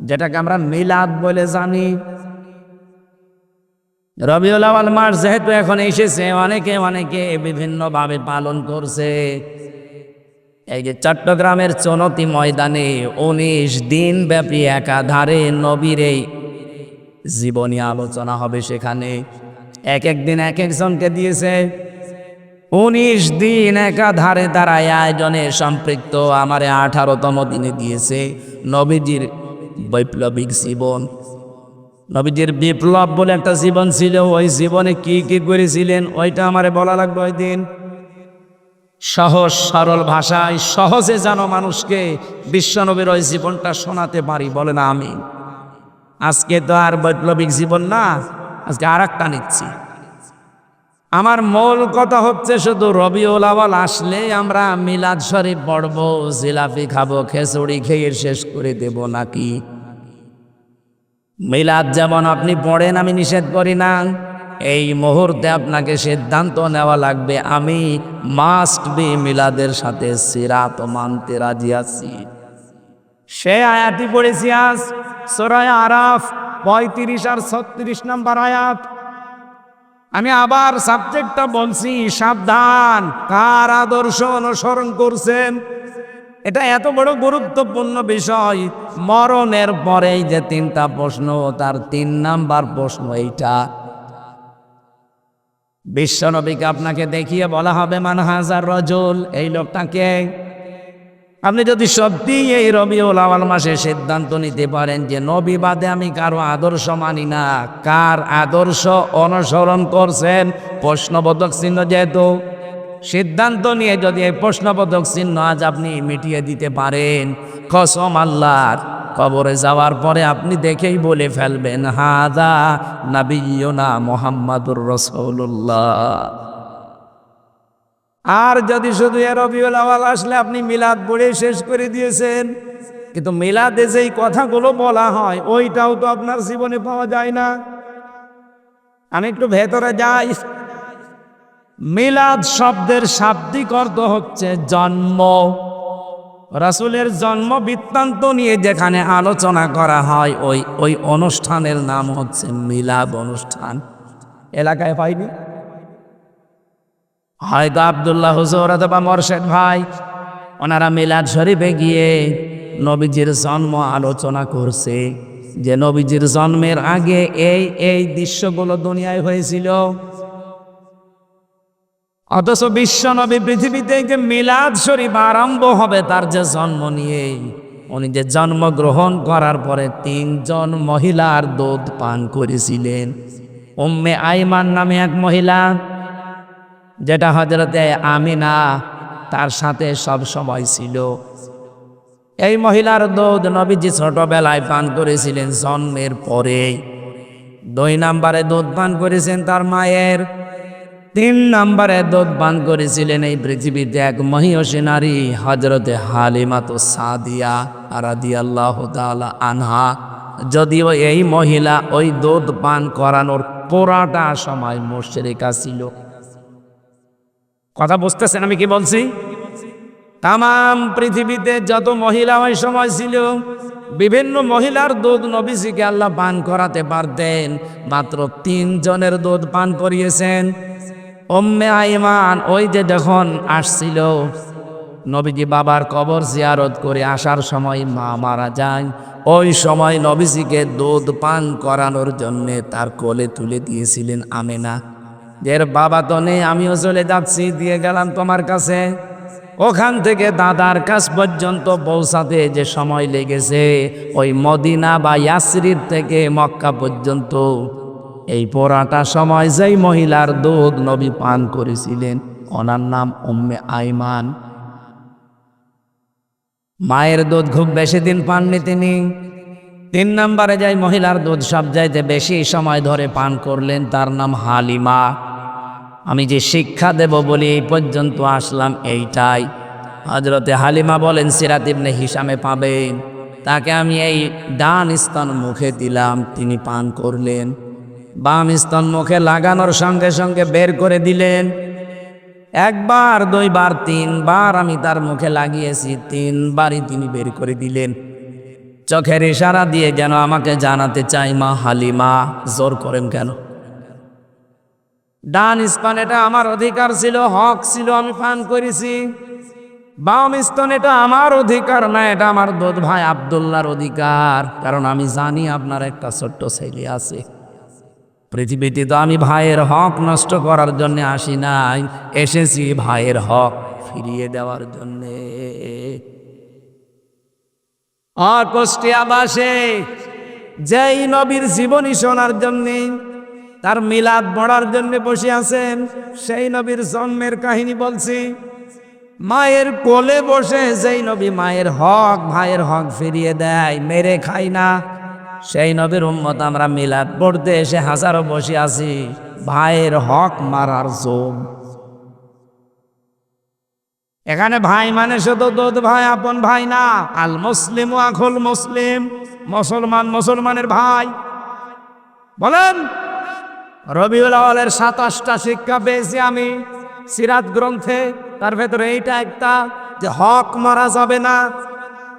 যেটাকে আমরা মিলাদ বলে জানি। রবিউল আউয়াল মাস যেহেতু এখন এসেছে, অনেকে বিভিন্নভাবে পালন করছে। এই যে চট্টগ্রামের চনতি ময়দানে 19 দিন ব্যাপী একাধারে নবীর এই জীবনী আলোচনা হবে। সেখানে এক দিন এক একজনকে দিয়েছে, 19 দিন একাধারে তারা আয়োজনে সম্পৃক্ত। আমারে 18তম দিনে দিয়েছে নবীজির বৈপ্লবিক জীবন। নবীজির বিপ্লব বলে একটা জীবন ছিল, ওই জীবনে কি কি করেছিলেন ওইটা আমারে বলা লাগবে ওই দিন। সহজ সরল ভাষায় সহজে যেন মানুষকে বিশ্বনবীর ওই জীবনটা শোনাতে পারি, বলে না আমি। আজকে তো আর বৈপ্লবিক জীবন না, আজকে আর একটা নিচ্ছি। আমার মূল কথা হচ্ছে, শুধু রবিউল আউয়াল আসলে আমরা মিলাদ শরীফ পড়ব, জিলাপি খাবো, খিচুড়ি খেয়ে শেষ করে দেব নাকি? মিলাদ যেমন আপনি পড়েন, আমি নিষেধ করি না, এই মুহূর্তে আপনাকে সিদ্ধান্ত নেওয়া লাগবে, আমি মাস্ট বি মিলাদের সাথে সিরাত মানতে রাজি আছি। সে আয়াতই পড়েছি আজ সূরা আরাফ 35 আর 36 নম্বর আয়াত। আমি আবার সাবজেক্টটা বলছি, সাবধান, কার আদর্শ অনুসরণ করছেন। এটা এত বড় গুরুত্বপূর্ণ বিষয়। মরণের পরেই যে 3টা প্রশ্ন, তার 3 নাম্বার প্রশ্ন এইটা। বিশ্বনবীকে আপনাকে দেখিয়ে বলা হবে, মান হাজার রজুল, এই লোকটাকে। আপনি যদি সত্যি এই রবিউল আউয়াল মাসে সিদ্ধান্ত নিতে পারেন যে নবী বাদে আমি কারো আদর্শ মানি না, কার আদর্শ অনুসরণ করছেন, প্রশ্নবোধক চিহ্ন, যেহেতু সিদ্ধান্ত নিয়ে যদি এই প্রশ্নবোধক চিহ্ন আজ আপনি মিটিয়ে দিতে পারেন, কসম আল্লাহর, কবরে যাওয়ার পরে আপনি দেখেই বলে ফেলবেন, হাদা নাবিয়ুনা মুহাম্মাদুর রাসূলুল্লাহ। আর যদি শুধু রবিউল আউয়াল আসলে আপনি মিলাদ পড়ে শেষ করে দিয়েছেন, কিন্তু মিলাদে যেই কথাগুলো বলা হয় ওইটাও তো আপনার জীবনে পাওয়া যায় না। আমি একটু ভেতরে যাই। মিলাদ শব্দের শাব্দিক অর্থ হচ্ছে জন্ম। রাসূলের জন্ম বৃত্তান্ত নিয়ে যেখানে আলোচনা করা হয়, ওই অনুষ্ঠানের নাম হচ্ছে মিলাদ অনুষ্ঠান। এলাকায় পাইনি, হয়তো আব্দুল্লাহ হুজুর অথবা মোরশেদ ভাই, ওনারা মিলাদ শরীফে গিয়ে নবীজির জন্ম আলোচনা করছে, যে নবীজির জন্মের আগে এই দৃশ্যগুলো দুনিয়ায় হয়েছিল। অথচ বিশ্ব নবী পৃথিবীতে যে মিলাদ শরীফ আরম্ভ হবে তার যে জন্ম নিয়ে, উনি যে জন্মগ্রহণ করার পরে 3 জন মহিলার দুধ পান করেছিলেন। উম্মে আইমান নামে এক মহিলা, যেটা হযরতে আমিনা তার সাথে সব সময় ছিল। এই মহিলার দুধ নবীজি ছোটবেলায় পান করেছিলেন জন্মের পরে। 2 নম্বরে দুধ পান করেছেন তার মায়ের। 3 নম্বরে দুধ পান করেছিলেন এই পৃথিবীতে এক মহিয়সী নারী, হযরতে হালিমাতু সাদিয়া রাদিয়াল্লাহু তাআলা আনহা। যদিও এই মহিলা ওই দুধ পান করানোর পুরাটা সময় মুশরিকা ছিল। কথা বুঝতেছেন আমি কি বলছি? তাম পৃথিবীতে যত মহিলা ওই সময় ছিল, বিভিন্ন মহিলার দুধ নবীজিকে আল্লাহ পান করাতে পারতেন, মাত্র 3 জনের দুধ পান করিয়েছেন। উম্মে আইমান ওই যে যখন আসছিল, নবীজি বাবার কবর জিয়ারত করে আসার সময় মা মারা যায়। ওই সময় নবীজিকে দুধ পান করানোর জন্যে তার কোলে তুলে দিয়েছিলেন আমেনা। এর বাবা তো নেই, আমিও চলে যাচ্ছি, দিয়ে গেলাম তোমার কাছে। ওখান থেকে দাদার কাছ পর্যন্ত পৌঁছাতে যে সময় লেগেছে, ওই মদিনা বা ইয়াসরিব থেকে মক্কা পর্যন্ত এই পুরাটা সময় যেই মহিলার দুধ নবী পান করেছিলেন, ওনার নাম উম্মে আইমান। মায়ের দুধ খুব বেশি দিন পাননি তিনি। 3 নম্বরে যাই মহিলার দুধ সব চাইতে বেশি সময় ধরে পান করলেন, তার নাম হালিমা। আমি যে শিক্ষা দেব বলি এই পর্যন্ত আসলাম এইটাই। হযরতে হালিমা বলেন, সিরাত ইবনে হিশামে পাবেন, তাকে আমি এই ডান স্তন মুখে দিলাম, তিনি পান করলেন। বাম স্তন মুখে লাগানোর সঙ্গে সঙ্গে বের করে দিলেন। 1 বার 2 বার 3 বার আমি তার মুখে লাগিয়েছি, 3 বারই তিনি বের করে দিলেন। চোখের ইশারা দিয়ে যেন আমাকে জানাতে চাই, মা হালিমা জোর করেন কেন? ডান স্তন এটা আমার অধিকার ছিল, হক ছিল, আমি পান করেছি। বাম স্তন এটা আমার অধিকার না, এটা আমার দুধ ভাই আব্দুল্লাহর অধিকার। কারণ আমি জানি আপনার একটা ছোট্ট ছেলে আছে। পৃথিবীতে তো আমি ভাইয়ের হক নষ্ট করার জন্য আসি নাই, এসেছি ভাইয়ের হক ফিরিয়ে দেওয়ার জন্যে। আর কুষ্টিয়াবাসে যেই নবীর জীবনী শোনার জন্যে, তার মিলাদ পড়ার জন্য বসে আছেন, সেই নবীর জন্মের কাহিনী বলছি। মায়ের কোলে বসে যেই নবী মায়ের হক ভাইয়ের হক ফিরিয়ে দেয়, মেরে খাই না, সেই নবীর উম্মত আমরা মিলাদ পড়তে এসে হাজারো বসে আছি ভাইয়ের হক মারার জন্য। এখানে ভাই মানে শুধু দুধ ভাই, আপন ভাই না। আল মুসলিম আখুল মুসলিম, মুসলমান মুসলমানের ভাই। বলেন, রবিউল আউয়ালের 27টা শিক্ষা পেয়েছি আমি সিরাত গ্রন্থে, তার ভেতরে এইটা একটা, যে হক মারা যাবে না।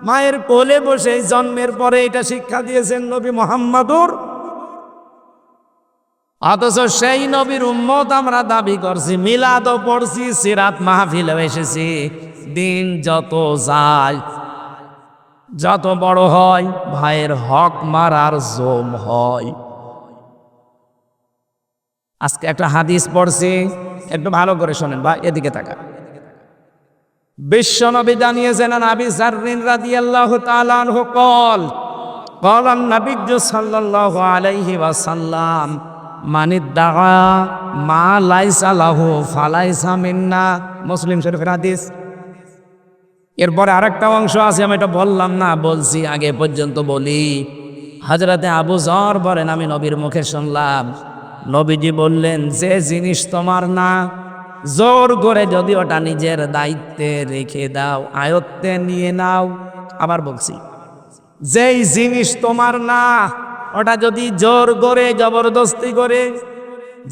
মায়ের কোলে বসে জন্মের পরে এটা শিক্ষা দিয়েছেন নবী মুহাম্মদুর। অথচ সেই নবীর উম্মত আমরা দাবি করছি, মিলাদও পড়ছি, সিরাত মাহফিলেও এসেছি। দিন যত যায়, যত বড় হয়, ভাইয়ের হক মারার জম হয়। আজকে একটা হাদিস পড়ছি, একটু ভালো করে শোনেন বা এদিকে তাকা। বিশ্বনবী জানিয়েছেন, আবি যাররিন রাদিয়াল্লাহু তাআলা আনহু قال قال النبي صلى الله عليه وسلم من ادعى ما ليس له فليس منا। মুসলিম শরীফের হাদিস। এরপরে আরেকটা অংশ আছে, আমি এটা বললাম না, বলছি আগে পর্যন্ত বলি। হযরতে আবু যর বলেন, আমি নবীর মুখে শুনলাম, নবীজি বললেন, যে জিনিস তোমার না, জোর করে যদি ওটা নিজের দায়িত্বে রেখে দাও, আয়ত্তে নিয়ে নাও। আবার বলছি, যেই জিনিস তোমার না, ওটা যদি জোর করে জবরদস্তি করে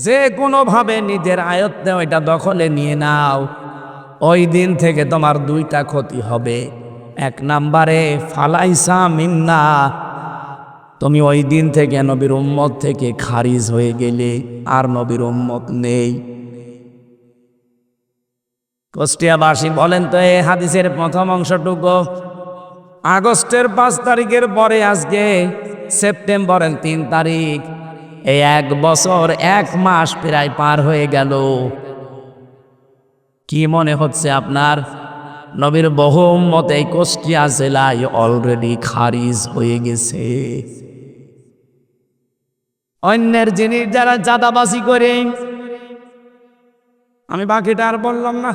যে কোনোভাবে নিজের আয়ত্তে ওইটা দখলে নিয়ে নাও, ওই দিন থেকে তোমার 2টা ক্ষতি হবে। 1 নম্বরে ফালাইসা মিন্না, তুমি ওই দিন থেকে নবীর উম্মত থেকে খারিজ হয়ে গেলে, আর নবীর উম্মত নেই। কুষ্টিয়াবাসী বলেন তো, এই হাদিসের প্রথম অংশটুকু আগস্টের 5 তারিখের পরে আজকে সেপ্টেম্বরের 3 তারিখ, এই 1 বছর 1 মাস প্রায় পার হয়ে গেল। কি মনে হচ্ছে আপনার? নবীর বহু উম্মত এই কুষ্টিয়া জেলায় অলরেডি খারিজ হয়ে গেছে। অন্যের জিনিস যারা চাঁদাবাজি করে, আমি বাকিটা আর বললাম না,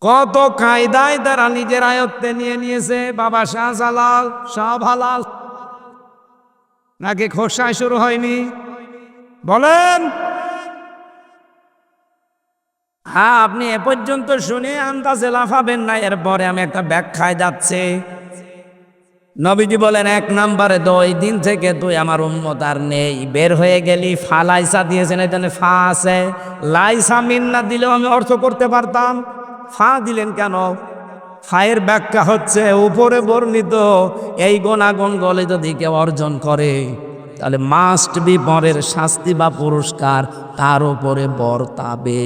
কত কায়দায় তারা নিজের আয়ত্তে নিয়ে নিয়েছে। বাবা শাহজালাল, শাহ হালাল, নাকি খোসায় শুরু হয়নি? বলেন। হ্যাঁ, আপনি এ পর্যন্ত শুনে আন্দাজে লাফাবেন না। এরপরে আমি একটা ব্যাখ্যায় যাচ্ছে। নবীজি বলেন, 1 নম্বরে, 2 দিন থেকে তুই আমার উম্মত আর নেই, বের হয়ে গেলি। ফালাইসা দিয়েছেন, এখানে ফা আছে, লাইসা মিন্না দিলেও আমি অর্থ করতে পারতাম। ফা দিলেন কেন? ফায়ের ব্যাখ্যা হচ্ছে, উপরে বর্ণিত এই গুণাগুণগুলো যদি কেউ অর্জন করে, তাহলে মাস্ট বি পরের শাস্তি বা পুরস্কার তার উপরে বর্তাবে।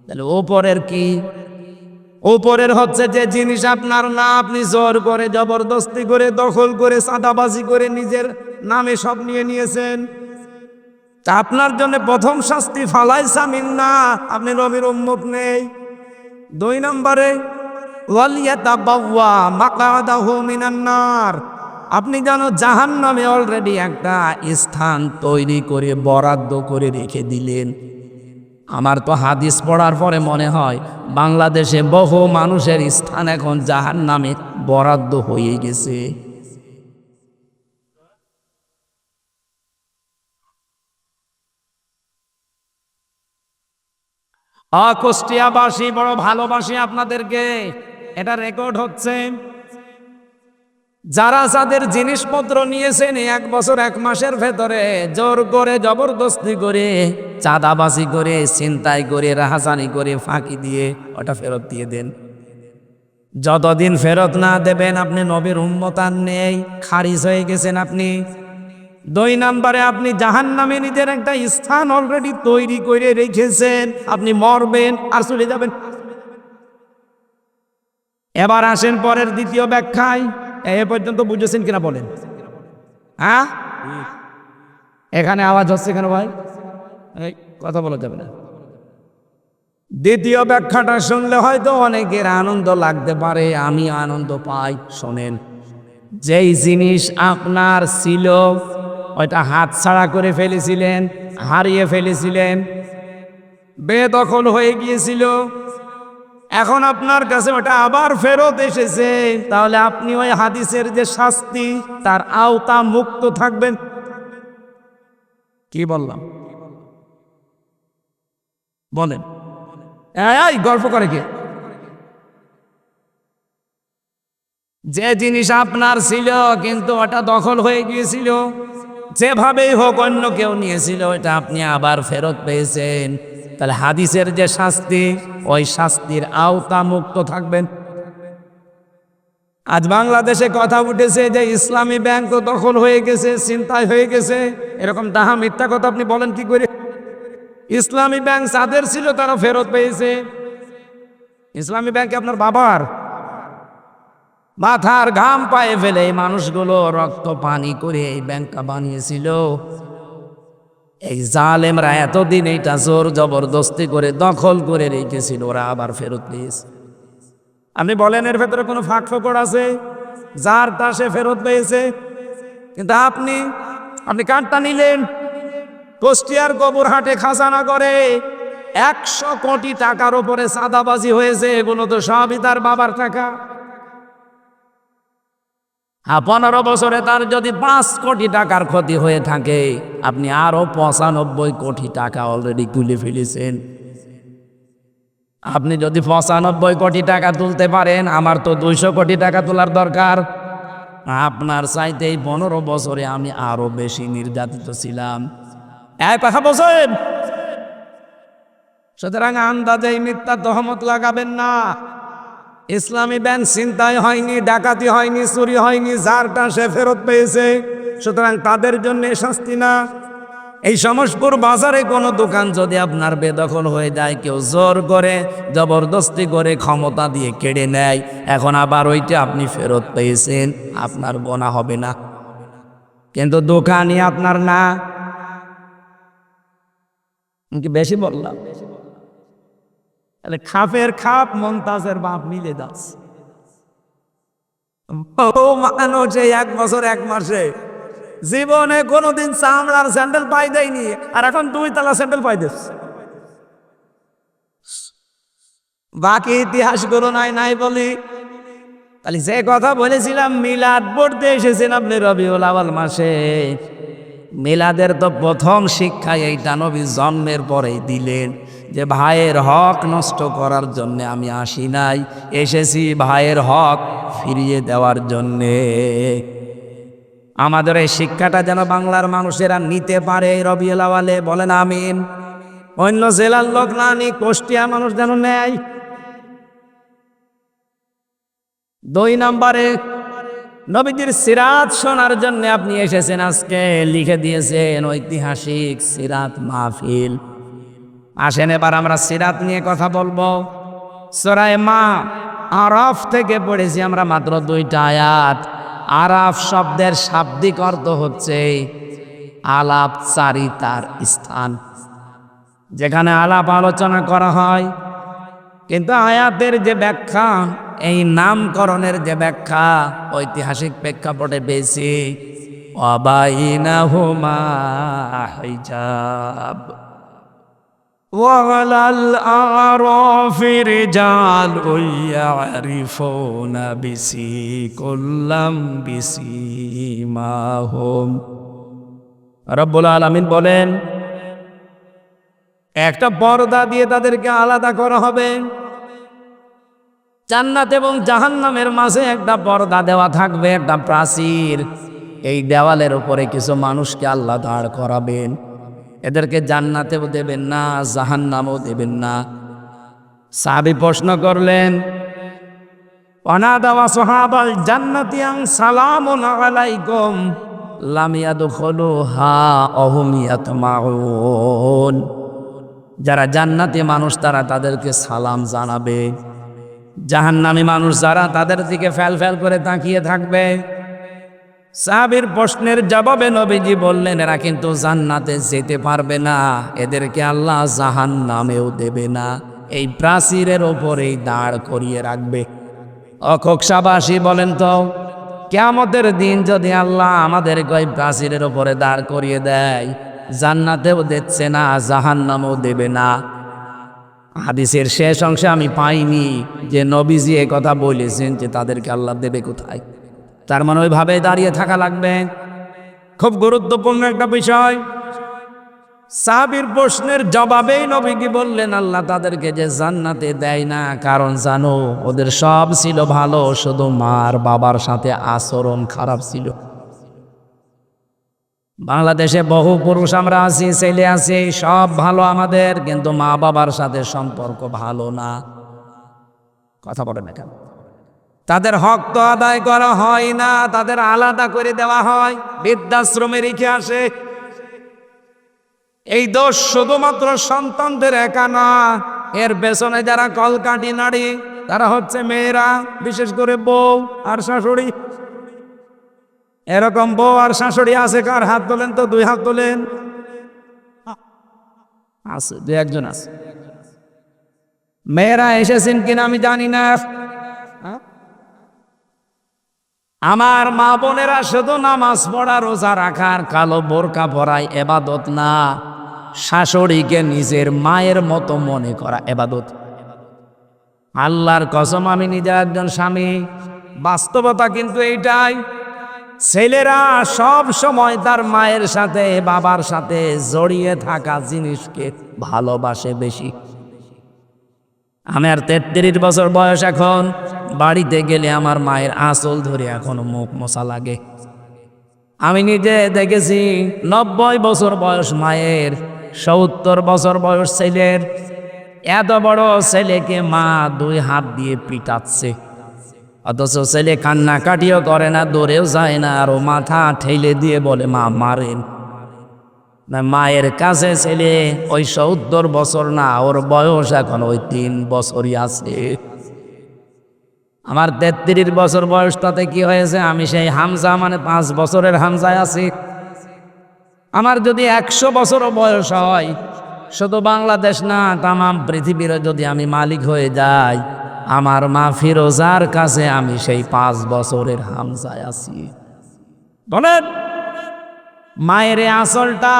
তাহলে ওপরের কি? উপরের হচ্ছে যে জিনিস আপনার না, আপনি জোর করে জবরদস্তি করে দখল করে চাঁদাবাজি করে নিজের নামে সব নিয়ে নিয়েছেন, তা আপনার জন্য প্রথম শাস্তি ফালাইসা মিন্না, আপনি নবীর উম্মত নেই। 2 নম্বরে ওয়ালিয়াতাবাওয়া মাকআদাহু মিনান নার, আপনি যেন জাহান্নামে অলরেডি একটা স্থান তৈরি করে বরাদ্দ করে রেখে দিলেন। আমার তো হাদিস পড়ার পরে মনে হয় বাংলাদেশে বহু মানুষের স্থান এখন জাহান্নামে বরাদ্দ হয়ে গেছে। কুষ্টিয়াবাসী বড় ভালোবাসি আপনাদেরকে, এটা রেকর্ড হচ্ছে। যারা যাদের জিনিসপত্র নিয়েছেন 1 বছর 1 মাসের ভেতরে জোর করে জবরদস্তি করে চাঁদাবাজি করে ছিনতাই করে রাহাজানি করে ফাঁকি দিয়ে ওটা ফেরত দিয়ে দেন। যতদিন ফেরত না দেবেন আপনি নবীর উম্মত আর নেই, খারিজ হয়ে গেছেন আপনি। 2 নম্বরে আপনি জাহান্নামে নিজের একটা স্থান অলরেডি তৈরি করে রেখেছেন, আপনি মরবেন আর চলে যাবেন। এবার আসেন পরের দ্বিতীয় ব্যাখ্যায়। এ পর্যন্ত বুঝেছেন কিনা বলেন? হ্যাঁ, এখানে আওয়াজ হচ্ছে কেন ভাই? এই কথা বলা যাবে না। দ্বিতীয় ব্যাখ্যাটা শুনলে হয়তো অনেকের আনন্দ লাগতে পারে, আমি আনন্দ পাই। শোনেন, যেই জিনিস আপনার ছিল ওইটা হাতছাড়া করে ফেলেছিলেন, হারিয়ে ফেলেছিলেন, বেদখল হয়ে গিয়েছিল, এখন আপনার কাছে ওটা আবার ফেরত এসেছে, তাহলে আপনি ওই হাদিসের যে শাস্তি তার আওতা মুক্ত থাকবেন। কি বললাম বলেন? এই গল্প করে কে? যে জিনিস আপনার ছিল কিন্তু ওটা দখল হয়ে গিয়েছিল, যেভাবেই হোক অন্য কেউ নিয়েছিল, ওটা আপনি আবার ফেরত পেয়েছেন, তাহলে হাদিসের যে শাস্তি ওই শাস্তির আওতা মুক্ত থাকবেন। আজ বাংলাদেশে কথা উঠেছে যে ইসলামী ব্যাংক দখল হয়ে গেছে, ছিনতাই হয়ে গেছে, এরকম তাহা মিথ্যা কথা আপনি বলেন কি করে? ইসলামী ব্যাংক যাদের ছিল তারা ফেরত পেয়েছে। ইসলামী ব্যাংক আপনার বাবার মাথার ঘাম পায়ে ফেলে এই মানুষগুলো রক্ত পানি করে এই ব্যাংকটা বানিয়েছিল। এই জালেমরা এতদিন এইটা জোর জবরদস্তি করে দখল করে রেখেছিল, ওরা আবার ফেরত পেয়েছে। আপনি বলেন এর ভেতরে কোনো ফাঁক ফোকর আছে? যার তা সে ফেরত পেয়েছে, কিন্তু আপনি কার্ডটা নিলেন। কুষ্টিয়ার গোবরহাটে খাজানা করে 100 কোটি টাকার উপরে চাঁদাবাজি হয়েছে, এগুলো তো সবই তার বাবার টাকা। 15 বছরে তার যদি 5 কোটি টাকার ক্ষতি হয়ে থাকে, আপনি আরো 95 কোটি টাকা অলরেডি তুলে ফেলেছেন। আপনি যদি 95 কোটি টাকা তুলতে পারেন, আমার তো 200 কোটি টাকা তোলার দরকার। আপনার চাইতে এই 15 বছরে আমি আরো বেশি নির্যাতিত ছিলাম। এক কথা বলছেন। সুতরাং আন্দাজে মিথ্যা তহমত লাগাবেন না। ইসলামী ব্যাংক ছিনতাই হয়নি, ডাকাতি হয়নি, চুরি হয়নি, যারটা সে ফেরত পেয়েছে, সুতরাং তাদের জন্য শাস্তি না। এই সমসপুর বাজারে কোনো দোকান যদি আপনার বেদখল হয়ে যায়, কেউ জোর করে জবরদস্তি করে ক্ষমতা দিয়ে কেড়ে নেয়, এখন আবার ওইটা আপনি ফেরত পেয়েছেন, আপনার গোনা হবে না, কিন্তু দোকানই আপনার না। কি বেশি বললাম? তাহলে খাপের খাপ মমতাজের বাপ মিলে যাচ্ছে। মানুষ 1 বছর 1 মাসে জীবনে কোনোদিন চামড়ার স্যান্ডেল পাই দেয়নি, আর এখন 2 তলা স্যান্ডেল পাই দিচ্ছে। বাকি ইতিহাসগুলো নাই বলি। তাহলে যে কথা বলেছিলাম, মিলাদ পড়তে এসেছেন আপনি রবিউল আউয়াল মাসে, মিলাদের তো প্রথম শিক্ষা এইটা নবী জন্মের পরেই দিলেন যে ভাইয়ের হক নষ্ট করার জন্য আমি আসি নাই, এসেছি ভাইয়ের হক ফিরিয়ে দেওয়ার জন্যে। আমাদের এই শিক্ষাটা যেন বাংলার মানুষেরা নিতে পারে রবিউল আউয়ালে, বলেন আমিন। অন্য জেলার লোক না নি, কুষ্টিয়া মানুষ যেন নেয়। 2 নম্বরে নবীজির সিরাত শোনার জন্য আপনি এসেছেন, আজকে লিখে দিয়েছেন ঐতিহাসিক সিরাত মাহফিল। আসেন এবার আমরা সিরাত নিয়ে কথা বলবো। সূরা মা আরাফ থেকে পড়েছি আমরা মাত্র 2টা আয়াত। আরাফ শব্দের শাব্দিক অর্থ হচ্ছে আলাপচারিতার স্থান, যেখানে আলাপ আলোচনা করা হয়। কিন্তু আয়াতের যে ব্যাখ্যা, এই নামকরণের যে ব্যাখ্যা ঐতিহাসিক প্রেক্ষাপটে পেয়েছি, ওয়াবাইনাহুমা হিজাব ওয়ালাল আরাফি রিজালুন ইয়ারিফুনা বিসিকুল্লাম বিসিমাহুম। রব্বুল আলামিন বলেন, একটা পর্দা দিয়ে তাদেরকে আলাদা করা হবে। জান্নাত এবং জাহান্নামের মাঝে একটা পর্দা দেওয়া থাকবে, একটা প্রাচীর। এই দেওয়ালের উপরে কিছু মানুষকে আল্লাহ দাঁড় করাবেন। এদেরকে জান্নাতেও দেবেন না, জাহান্নামেও দেবেন না। সাহাবী প্রশ্ন করলেন, ওয়ানাদা ওয়াসহাবাল জান্নাতি আন সালামুন আলাইকুম লাম ইয়াদখুলুহা ওয়াহুম ইয়াতমাউন। যারা জান্নাতি মানুষ তারা তাদেরকে সালাম জানাবে, জাহান্নামী মানুষ যারা তাদের দিকে ফ্যাল ফ্যাল করে তাকিয়ে থাকবে। সাহাবীর প্রশ্নের জবাবে নবীজি বললেন, এরা কিন্তু জান্নাতে যেতে পারবে না, এদেরকে আল্লাহ জাহান্নামেও দেবে না, এই প্রাচীরের ওপরেই দাঁড় করিয়ে রাখবে। অকোকসাবাসী বলেন তো, কিয়ামতের দিন যদি আল্লাহ আমাদেরকে ওই প্রাচীরের ওপরে দাঁড় করিয়ে দেয়, জান্নাতেও দিচ্ছে না, জাহান্নামেও দেবে না। হাদিসের শেষ অংশে আমি পাইনি যে নবীজি এ কথা বলেছেন যে তাদেরকে আল্লাহ দেবে কোথায়। তার মানে ওইভাবে দাঁড়িয়ে থাকা লাগবে। খুব গুরুত্বপূর্ণ একটা বিষয়। সাহাবীর প্রশ্নের জবাবেই নবী কি বললেন, আল্লাহ তাদেরকে যে জান্নাতে দেয় না, কারণ জানো ওদের সব ছিল ভালো, শুধু মার বাবার সাথে আচরণ খারাপ ছিল। বাংলাদেশে বহু পুরুষ আমরা আছি, ছেলে আছি, সব ভালো আমাদের, কিন্তু মা বাবার সাথে সম্পর্ক ভালো না। কথা বলেন না কেন? তাদের হক তো আদায় করা হয় না, তাদের আলাদা করে দেওয়া হয়, বৃদ্ধাশ্রমে রেখে আসে। এই দোষ শুধুমাত্র সন্তানদের একা না, এর পেছনে যারা কলকাঠি নাড়ি তারা হচ্ছে মেয়েরা, বিশেষ করে বউ আর শাশুড়ি। এরকম বউ আর শাশুড়ি আছে কার? হাত তোলেন তো, 2 হাত তোলেন। আছে, 2-1 আছে। মেয়েরা এসেছেন কিনা আমি জানি না। আমার মা বোনেরা শুধু নামাজ পড়া, রোজা রাখার, কালো বোরকা পরায় এবাদত না, শাশুড়িকে নিজের মায়ের মতো মনে করা এবাদত। আল্লাহর কসম, আমি নিজে একজন স্বামী, বাস্তবতা কিন্তু এইটাই। ছেলেরা সব সময় তার মায়ের সাথে বাবার সাথে জড়িয়ে থাকা জিনিসকে ভালোবাসে বেশি। আমার 33 বছর বয়স এখন, বাড়িতে গেলে আমার মায়ের আঁচল ধরে এখনো মুখ মোছা লাগে। আমি নিজে দেখেছি 90 বছর বয়স মায়ের, 70 বছর বয়স ছেলের। এত বড় ছেলেকে মা 2 হাত দিয়ে পিটাচ্ছে, অথচ ছেলে কান্নাকাটিও করে না, দৌড়েও যায় না, আরো মাথা ঠেলে দিয়ে বলে মা মারেন না। মায়ের কাছে ছেলে ওই 70 বছর না, ওর বয়স এখন ওই 3 বছরই আছে। আমার 33 বছর বয়স, তাতে কি হয়েছে? আমি সেই হামজা, মানে 5 বছরের হামজায় আছি। আমার যদি 100 বছরও বয়স হয়, শুধু বাংলাদেশ না তামাম পৃথিবীর যদি আমি মালিক হয়ে যাই, আমার মা ফিরোজার কাছে আমি সেই 5 বছরের হামজায় আছি। বলেন, মায়ের আঁচলটা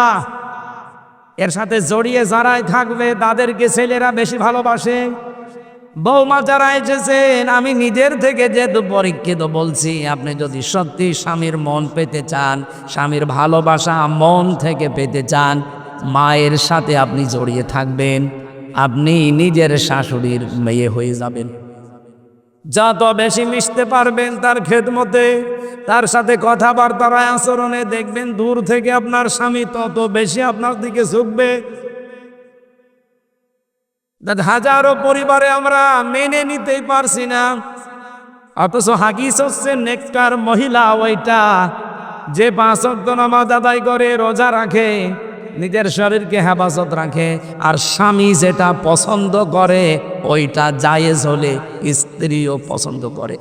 এর সাথে জড়িয়ে যারাই থাকবে তাদেরকে ছেলেরা বেশি ভালোবাসে। বৌমা যারা এসেছেন, আমি নিজের থেকে যেহেতু পরীক্ষিত বলছি, আপনি যদি সত্যি স্বামীর মন পেতে চান, স্বামীর ভালোবাসা মন থেকে পেতে চান, মায়ের সাথে আপনি জড়িয়ে থাকবেন, আপনি নিজের শাশুড়ির মেয়ে হয়ে যাবেন। যত বেশি মিশতে পারবেন তার খেদমতে, তার সাথে কথাবার্তার আচরণে, দেখবেন দূর থেকে আপনার স্বামী তত বেশি আপনার দিকে ঝুঁকবে। হাজারো পরিবারে আমরা মেনে নিতেই পারছি না, অথচ হাকিস হচ্ছে নেককার মহিলা ওইটা যে 5 ওয়াক্ত নামাজ আদায় করে, রোজা রাখে, নিজের শরীরকে হেফাজত রাখে, আর স্বামী যেটা পছন্দ করে ওইটা জায়েজ হলে স্ত্রীও পছন্দ করে।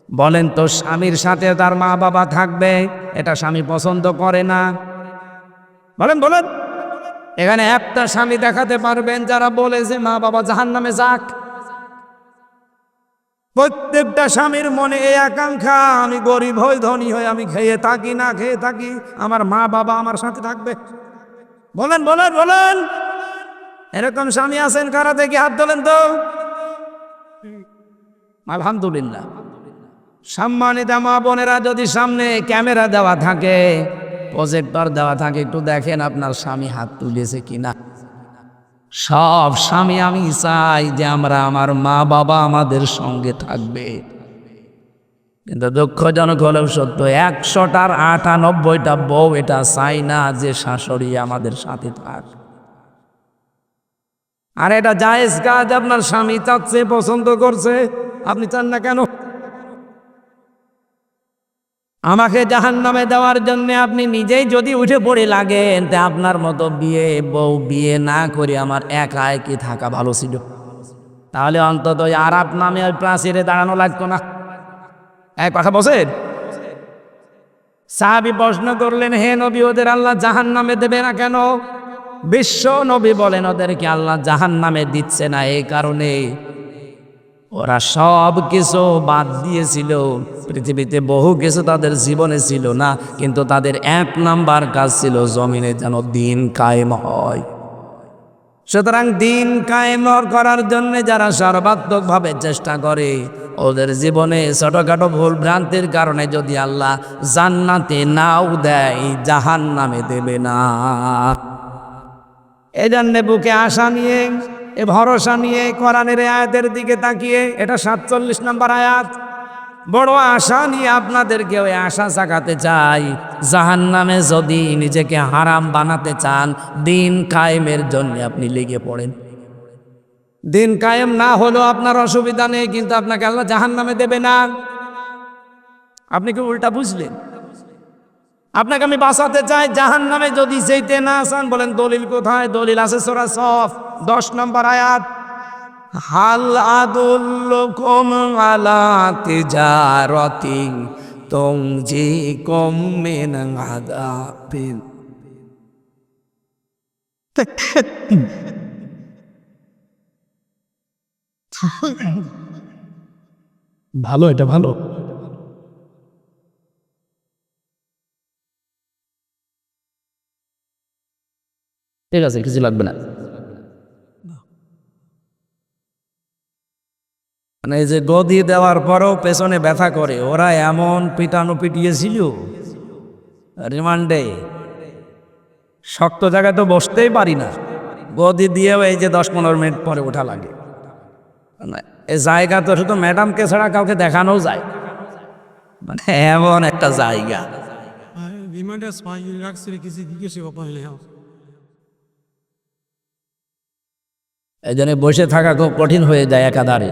বলেন তো, স্বামীর সাথে তার মা বাবা থাকবে, এটা স্বামী পছন্দ করে না? বলেন বলেন। এখানে একটা স্বামী দেখাতে পারবেন যারা বলে যে মা বাবা জাহান্নামে যাক? প্রত্যেকটা স্বামীর মনে এই আকাঙ্ক্ষা, আমি গরিব হই ধনী হই, আমি খেয়ে থাকি না খেয়ে থাকি, আমার মা বাবা আমার সাথে থাকবে। বলেন বলেন বলেন, এরকম স্বামী আছেন কারা? দেখি হাত তোলেন তো। আলহামদুলিল্লাহ। সম্মানিত মা বোনেরা, যদি সামনে ক্যামেরা দেওয়া থাকে, প্রজেক্টর দেওয়া থাকে, একটু দেখেন আপনার স্বামী হাত তুলেছে কিনা। সব স্বামী আমি চাই যে আমার মা বাবা আমাদের সঙ্গে থাকবে, কিন্তু দুঃখজনক হলেও সত্য, 100টার 98টা বউ এটা চাই না যে শাশুড়ি আমাদের সাথে থাক। আর এটা জায়েজ কাজ, আপনার স্বামী চাচ্ছে, পছন্দ করছে, আপনি চান না কেন? আমাকে জাহান্নামে দেওয়ার জন্য আপনি নিজেই যদি উঠে পড়ে লাগেন, তা আপনার মতো বউ বিয়ে না করে আমার একাই কি থাকা ভালো ছিল? তাহলে অন্তত আরাপ নামে ওই প্রাচীরে দাঁড়ানো লাগতো না। এক কথা বলছেন। সাহাবী প্রশ্ন করলেন, হে নবী, ওদের আল্লাহ জাহান্নামে দেবে না কেন? বিশ্ব নবী বলেন, ওদেরকে আল্লাহ জাহান্নামে দিচ্ছে না এই কারণে ওরা সব কিছু বাদ দিয়েছিল। পৃথিবীতে বহু কিছু তাদের জীবনে ছিল না, কিন্তু তাদের 1 নাম্বার কাজ ছিল জমিনে যেন দিন কায়েম হয়। সুতরাং দিন কায়েম করার জন্য যারা সর্বাত্মকভাবে চেষ্টা করে, ওদের জীবনে ছোটখাটো ভুল ভ্রান্তির কারণে যদি আল্লাহ জান্নাতে নাও দেয়, জাহান্নামে দেবে না। এই জন্য বুকে আশা নিয়ে, এ ভরসা নিয়ে কোরআনের আয়াতের দিকে তাকিয়ে, এটা 47 নম্বর আয়াত, বড় আশা নিয়ে আপনাদেরকে ওই আশা জাগাতে চাই, জাহান্নামে যদি নিজেকে হারাম বানাতে চান, দিন কায়েমের জন্য আপনি লেগে পড়েন। দিন কায়েম না হলেও আপনার অসুবিধা নেই, কিন্তু আপনাকে আল্লাহ জাহান্নামে দেবে না। আপনি কি উল্টা বুঝলেন? আপনাকে আমি বাঁচাতে চাই, জাহান্নামে যদি যেতে না চান, বলেন দলিল কোথায়? দলিল আছে সূরা সফ 10 নম্বর আয়াত, হাল আদুল্লুকুম আলা তিজারাতিন তুনজিকুম মিন আযাবিন। ভালো, এটা ভালো। ঠিক আছে, কিছু লাগবে না। মানে এই যে গদি দেওয়ার পরেও পেছনে ব্যথা করে, ওরা এমন পিটানো পিটিয়েছিল রিমান্ডে, শক্ত জায়গায় তো বসতেই পারি না, গদি দিয়েও এই যে 10-15 মিনিট পরে ওঠা লাগে। এই জায়গা তো শুধু ম্যাডামকে ছাড়া কাউকে দেখানো যায়, মানে এমন একটা জায়গা। এই জন্য বসে থাকা খুব কঠিন হয়ে যায় একাধারে।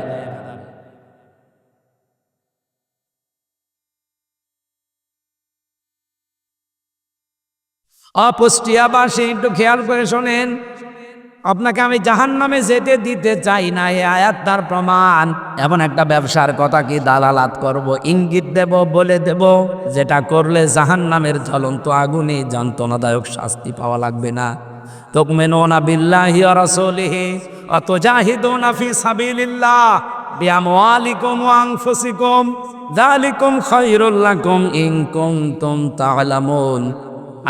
অপুষ্টিয়াবাসী একটু খেয়াল করে শোনেন, আপনাকে আমি জাহান্নামে যেতে দিতে চাই না, এই আয়াত তার প্রমাণ। এমন একটা ব্যবসার কথা কি দালালাত করব, ইঙ্গিত দেব, বলে দেব, যেটা করলে জাহান্নামের জ্বলন্ত আগুনে যন্ত্রণাদায়ক শাস্তি পাওয়া লাগবে না। তুমিনুনা বিল্লাহি ওয়া রাসূলিহি ওয়া তুজাহিদুনা ফি সাবিলিল্লাহ বিআমওয়ালিকুম ওয়া আনফুসিকুম যালিকুম খায়রুল লাকুম ইন কুনতুম তা'লামুন।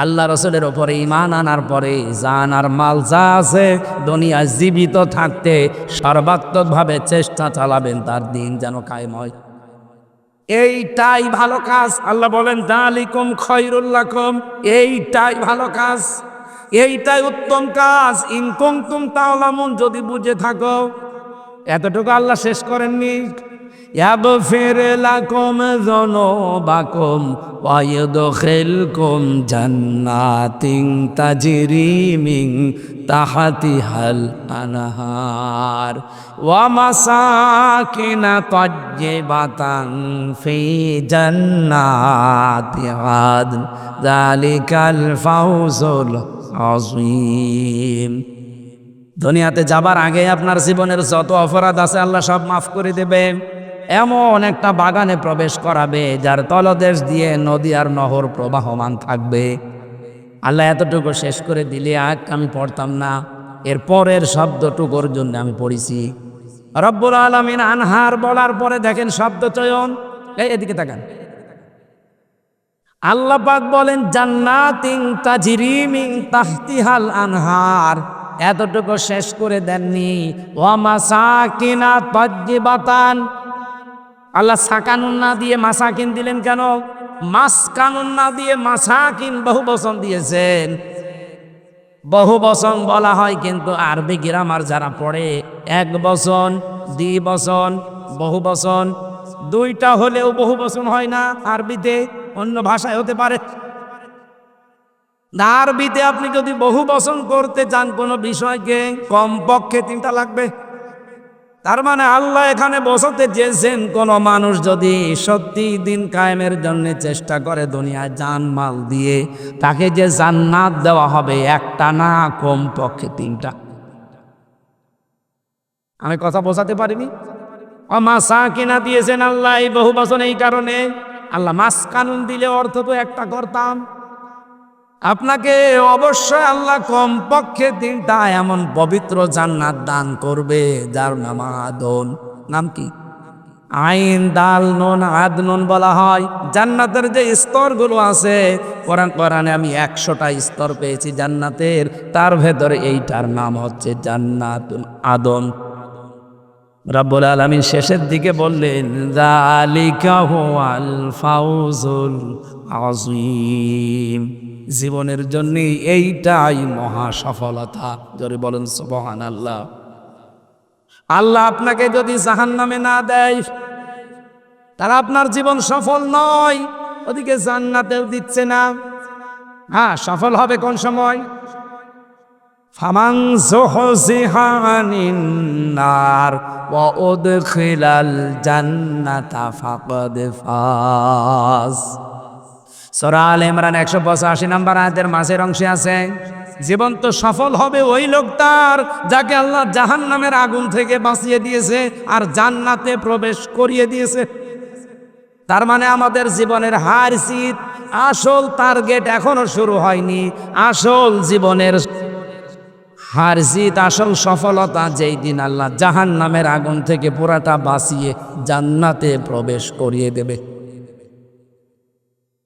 আল্লাহ রসুলের ওপরে ঈমান আনার পরে জান আর মাল যা আছে দুনিয়া জীবিত থাকতে সর্বাত্মকভাবে চেষ্টা চালাবেন তার দিন যেন কায়েম হয়। এইটাই ভালো কাজ। আল্লাহ বলেন যালিকুম খায়রুল লাকুম, এইটাই ভালো কাজ, এইটাই উত্তম কাজ। ইন কুনতুম তা'লামুন, যদি বুঝে থাকো। এতটুকু আল্লাহ শেষ করেননি, ইয়াগফির লাকুম যুনুবাকুম ওয়া ইউদখিলকুম জান্নাতিন তাজরি মিন তাহতিহাল আনহার ওয়া মাসাকিন তাইয়্যিবাতান ফি জান্নাতি আদন যালিকাল ফাওজুল আযীম। দুনিয়াতে যাবার আগে আপনার জীবনের যত অপরাধ আছে আল্লাহ সব মাফ করে দেবে। এমন একটা বাগানে প্রবেশ করাবে যার তলদেশ দিয়ে নদী আর নহর প্রবাহমান থাকবে। আল্লাহ এতটুকু শেষ করে দিলে আমি পড়তাম না, এর পরের শব্দটুকুর জন্য আমি পড়েছি। রব্বুল আলামিন আনহার বলার পরে দেখেন শব্দ চয়ন, এদিকে তাকান। আল্লাহ পাক বলেন জান্নাতিন তাজরি মিন তাহতিহাল আনহার, এতটুকু শেষ করে দেননি। ওয়া মাসাকিনা তাজ্জিবাতান, আল্লাহ সাকানুন না দিয়ে মাসাকিন দিলেন কেন? মাসকানুন না দিয়ে মাসাকিন বহু বচন দিয়েছেন। বহু বচন বলা হয় কিন্তু আরবি গ্রামার যারা পড়ে এক বচন, দ্বিবচন, বহু বচন, দুইটা হলেও বহু বচন হয় না আরবিতে, অন্য ভাষায় হতে পারে। আরবিতে আপনি যদি বহু বচন করতে চান কোনো বিষয়কে কমপক্ষে 3টা লাগবে। তার মানে আল্লাহ এখানে বসাতে চেয়েছেন কোন মানুষ যদি সত্যি দিন কায়েমের জন্য চেষ্টা করে দুনিয়ায় জানমাল দিয়ে, তাকে যে জান্নাত দেওয়া হবে একটা না, কমপক্ষে 3টা। আমি কথা বোঝাতে পারিনি? মাসাকিনা দিয়েছেন আল্লাহ এই বহু বচন এই কারণে। আল্লাহ মাসকানুন দিলে অর্থ তো একটা করতাম। আপনাকে অবশ্যই আল্লাহ কমপক্ষে 3টা এমন পবিত্র জান্নাত দান করবে যার নাম আদন। নাম কি? আইন দাল নুন আদনুন বলা হয়। জান্নাতের যে স্তরগুলো আছে, কোরআনে আমি 100টা স্তর পেয়েছি জান্নাতের, তার ভেতরে এইটার নাম হচ্ছে জান্নাতুল আদন। রব্বুল আলামিন শেষের দিকে বললেন যালিকা হুয়াল ফাউজুল আযীম, জীবনের জন্য এইটাই মহা সফলতা। জোরে বলেন সুবহানাল্লাহ। আল্লাহ আপনাকে যদি জাহান্নামে না দেয় তাহলে আপনার জীবন সফল নয়, ওদিকে জান্নাতেও দিচ্ছে না। হ্যাঁ, সফল হবে কোন সময়? ফামান যুহজিহা আনিন নার ওয়া উদখিলাল জান্নাতা ফাকাদ ফাজ। সূরা আলে ইমরান 185 নম্বর আয়াতের মাঝের অংশে আছে, জীবন তো সফল হবে ওই লোকটার যাকে আল্লাহ জাহান্নামের আগুন থেকে বাঁচিয়ে দিয়েছে আর জান্নাতে প্রবেশ করিয়ে দিয়েছে। তার মানে আমাদের জীবনের হার জিত, আসল টার্গেট এখনো শুরু হয়নি। আসল জীবনের হার জিত, আসল সফলতা যেই দিন আল্লাহ জাহান্নামের আগুন থেকে পুরাটা বাঁচিয়ে জান্নাতে প্রবেশ করিয়ে দেবে।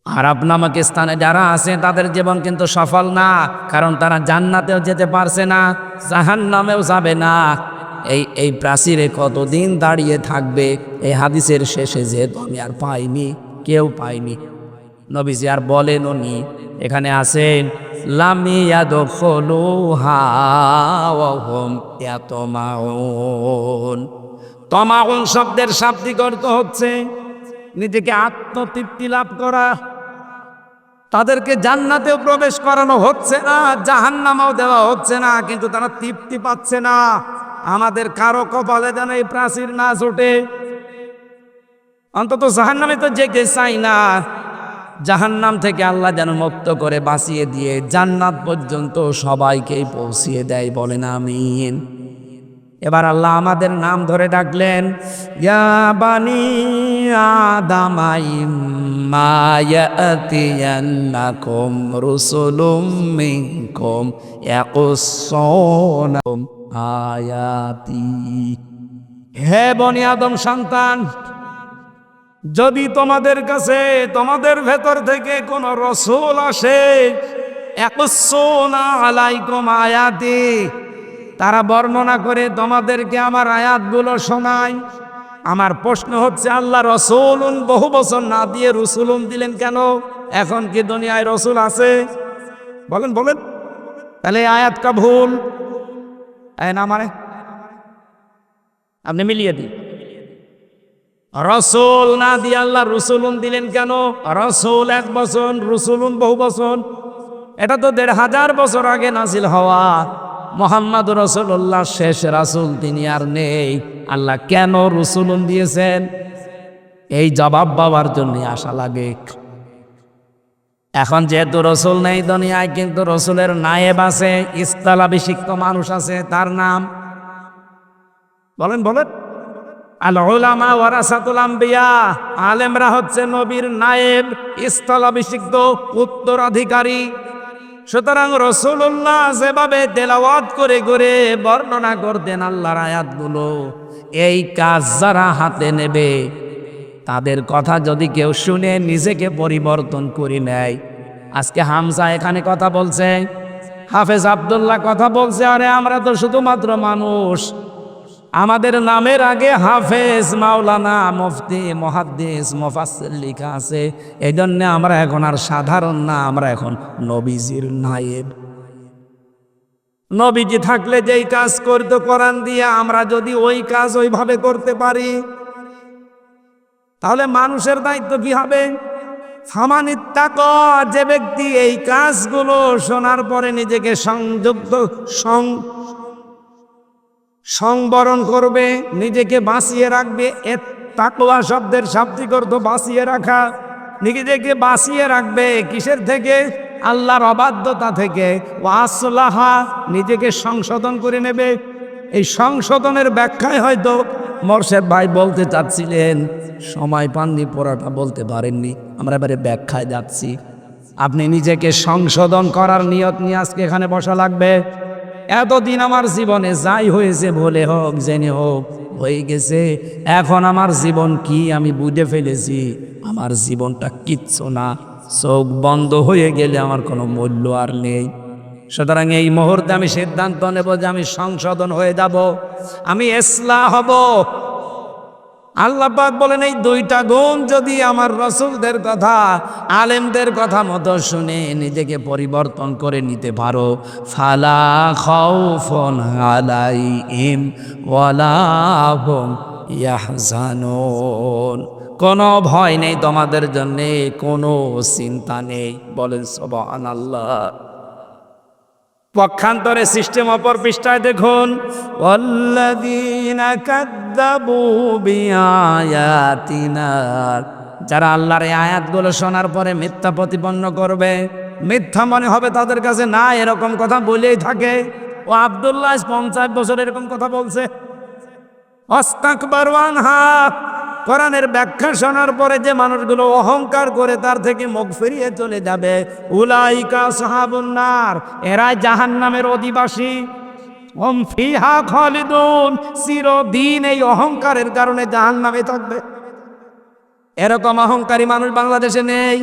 আরব নামক স্থানে যারা আছে তাদের জীবন কিন্তু সফল না, কারণ তারা জান্নাতেও যেতে পারছে না, জাহান্নামেও যাবে না। এই প্রাচীরে কতদিন দাঁড়িয়ে থাকবে? এই হাদিসের শেষে যেহেতু আমি আর পাইনি, কেউ পাইনি, নবীজি আর বলেন উনি এখানে আছেন লাম ইয়াদখুলুহা ওয়া হুম ইয়াতমাউন। তমাউন শব্দের শাব্দিক অর্থ হচ্ছে নিজেকে আত্মতৃপ্তি লাভ করা। তাদেরকে জান্নাতেও প্রবেশ করানো হচ্ছে না, জাহান্নামেও দেওয়া হচ্ছে না, কিন্তু তারা তৃপ্তি পাচ্ছে না। আমাদের কারো কপালে যেন এই প্রাচীর না জোটে। অন্তত জাহান্নামে তো যেতে চাই না, জাহান্নাম থেকে আল্লাহ যেন মুক্ত করে বাঁচিয়ে দিয়ে জান্নাত পর্যন্ত সবাইকেই পৌঁছিয়ে দেয়। বলেন আমিন। এবার আল্লাহ আমাদের নাম ধরে ডাকলেন, ইয়া বানি আদামা ইম্মা ইয়াতিয়ান্নাকুম রুসুলুম মিনকুম ইয়াকুসসুনা আয়াতি। হে বনি আদম সন্তান, যদি তোমাদের কাছে তোমাদের ভেতর থেকে কোন রসুল আসে, ইয়াকুসসুনা আলাইকুম আয়াতি, তারা বর্ণনা করে তোমাদেরকে আমার আয়াতগুলো শোনায়। আমার প্রশ্ন হচ্ছে আল্লাহ রসুলুন বহু বছর না দিয়ে রসুলুন দিলেন কেন? এখন কি দুনিয়ায় রসুল আছে? বলেন বলেন। তাহলে আয়াত কা ভুল না, মানে আপনি মিলিয়ে দিন। রসুল না দিয়ে আল্লাহ রসুলুন দিলেন কেন? রসুল এক বছর, রসুলুন বহু বছর। এটা তো 1500 বছর আগে নাজিল হওয়া। মুহাম্মদ রাসূলুল্লাহ শেষ রাসূল, তিনি আর নেই। আল্লাহ কেন রসুলুন দিয়েছেন? এই জবাব পাওয়ার জন্য আশা লাগে। এখন যেহেতু রসুল নেই দুনিয়ায়, কিন্তু রসুলের নায়েব আছে, স্থলাভিষিক্ত মানুষ আছে, তার নাম বলেন বলেন। আল উলামা ওয়ারাসাতুল আম্বিয়া, আলেমরা হচ্ছে নবীর নায়েব, স্থলাভিষিক্ত উত্তরাধিকারী। সুতরাং রাসূলুল্লাহ যেভাবে তেলাওয়াত করে করে বর্ণনা করতেন আল্লাহর আয়াতগুলো, এই কাজ যারা হাতে নেবে তাদের কথা যদি কেউ শুনে নিজেকে পরিবর্তন করে নেয়। আজকে হামজা এখানে কথা বলছে, হাফেজ আব্দুল্লাহ কথা বলছে, আরে আমরা তো শুধুমাত্র মানুষ, আমাদের নামের আগে হাফেজ, মাওলানা, মুফতি, মুহাদ্দিস, মুফাসসির লেখা আছে। এই জন্য আমরা এখন আর সাধারণ না, আমরা এখন নবীজির নায়েব। নবীজি থাকলে যেই কাজ করতো কোরআন দিয়ে, আমরা যদি ওই কাজ ওইভাবে করতে পারি, তাহলে মানুষের দায়িত্ব কি হবে? ফামানিত্তাক, যে ব্যক্তি এই কাজগুলো শোনার পরে নিজেকে সংবরণ করবে, নিজেকে বাঁচিয়ে রাখবে। তাকওয়া শব্দের শাব্দিক অর্থ বাঁচিয়ে রাখা। নিজেকে বাঁচিয়ে রাখবে কিসের থেকে? আল্লাহর অবাধ্যতা থেকে। ওয়াসলাহা, নিজেকে সংশোধন করে নেবে। এই সংশোধনের ব্যাখ্যায় হয়তো মোরশেদ ভাই বলতে চাচ্ছিলেন, সময় পাননি, পড়াটা বলতে পারেননি, আমরা এবারে ব্যাখ্যায় যাচ্ছি। আপনি নিজেকে সংশোধন করার নিয়ত নিয়ে আজকে এখানে বসা লাগবে। এতদিন আমার জীবনে যাই হয়েছে, বলে হোক জেনে হোক হয়ে গেছে, এখন আমার জীবন কি আমি বুঝে ফেলেছি, আমার জীবনটা কিচ্ছু না, চোখ বন্ধ হয়ে গেলে আমার কোনো মূল্য আর নেই। সুতরাং এই মুহূর্তে আমি সিদ্ধান্ত নেব যে আমি সংশোধন হয়ে যাব, আমি ইসলাহ হব। আল্লাহ পাক বলেন, এই দুইটা গুণ যদি আমার রাসূলদের কথা, আলেমদের কথা মতো শুনে নিজেকে পরিবর্তন করে নিতে পারো, ফালা খাউফুন আলাইহিম ওয়ালা হুম ইয়াহজানুন, কোনো ভয় নেই তোমাদের জন্যে, কোনো চিন্তা নেই। বলেন সুবহানাল্লাহ। পক্ষান্তরে সিস্টেম অপর পৃষ্ঠায় দেখুন, ওয়াল্লাযীনা কাযযাবু বিআয়াতিনা, যারা আল্লাহর এই আয়াতগুলো শোনার পরে মিথ্যা প্রতিপন্ন করবে, মিথ্যা মনে হবে তাদের কাছে, না এরকম কথা বলেই থাকে। ও আব্দুল্লাহ 50 বছর এরকম কথা বলছে। ওয়াস্তাকবারু আনহা, কোরআনের ব্যাখ্যা শোনার পরে যে মানুষগুলো অহংকার করে তার থেকে মুখ ফিরিয়ে চলে যাবে, উলাইকা আসহাবুন নার, এরাই জাহান্নামের অধিবাসী। হুম ফিহা খালিদুন, চিরদিন এই অহংকারের কারণে জাহান্নামে থাকবে। এরকম অহংকারী মানুষ বাংলাদেশে নেই।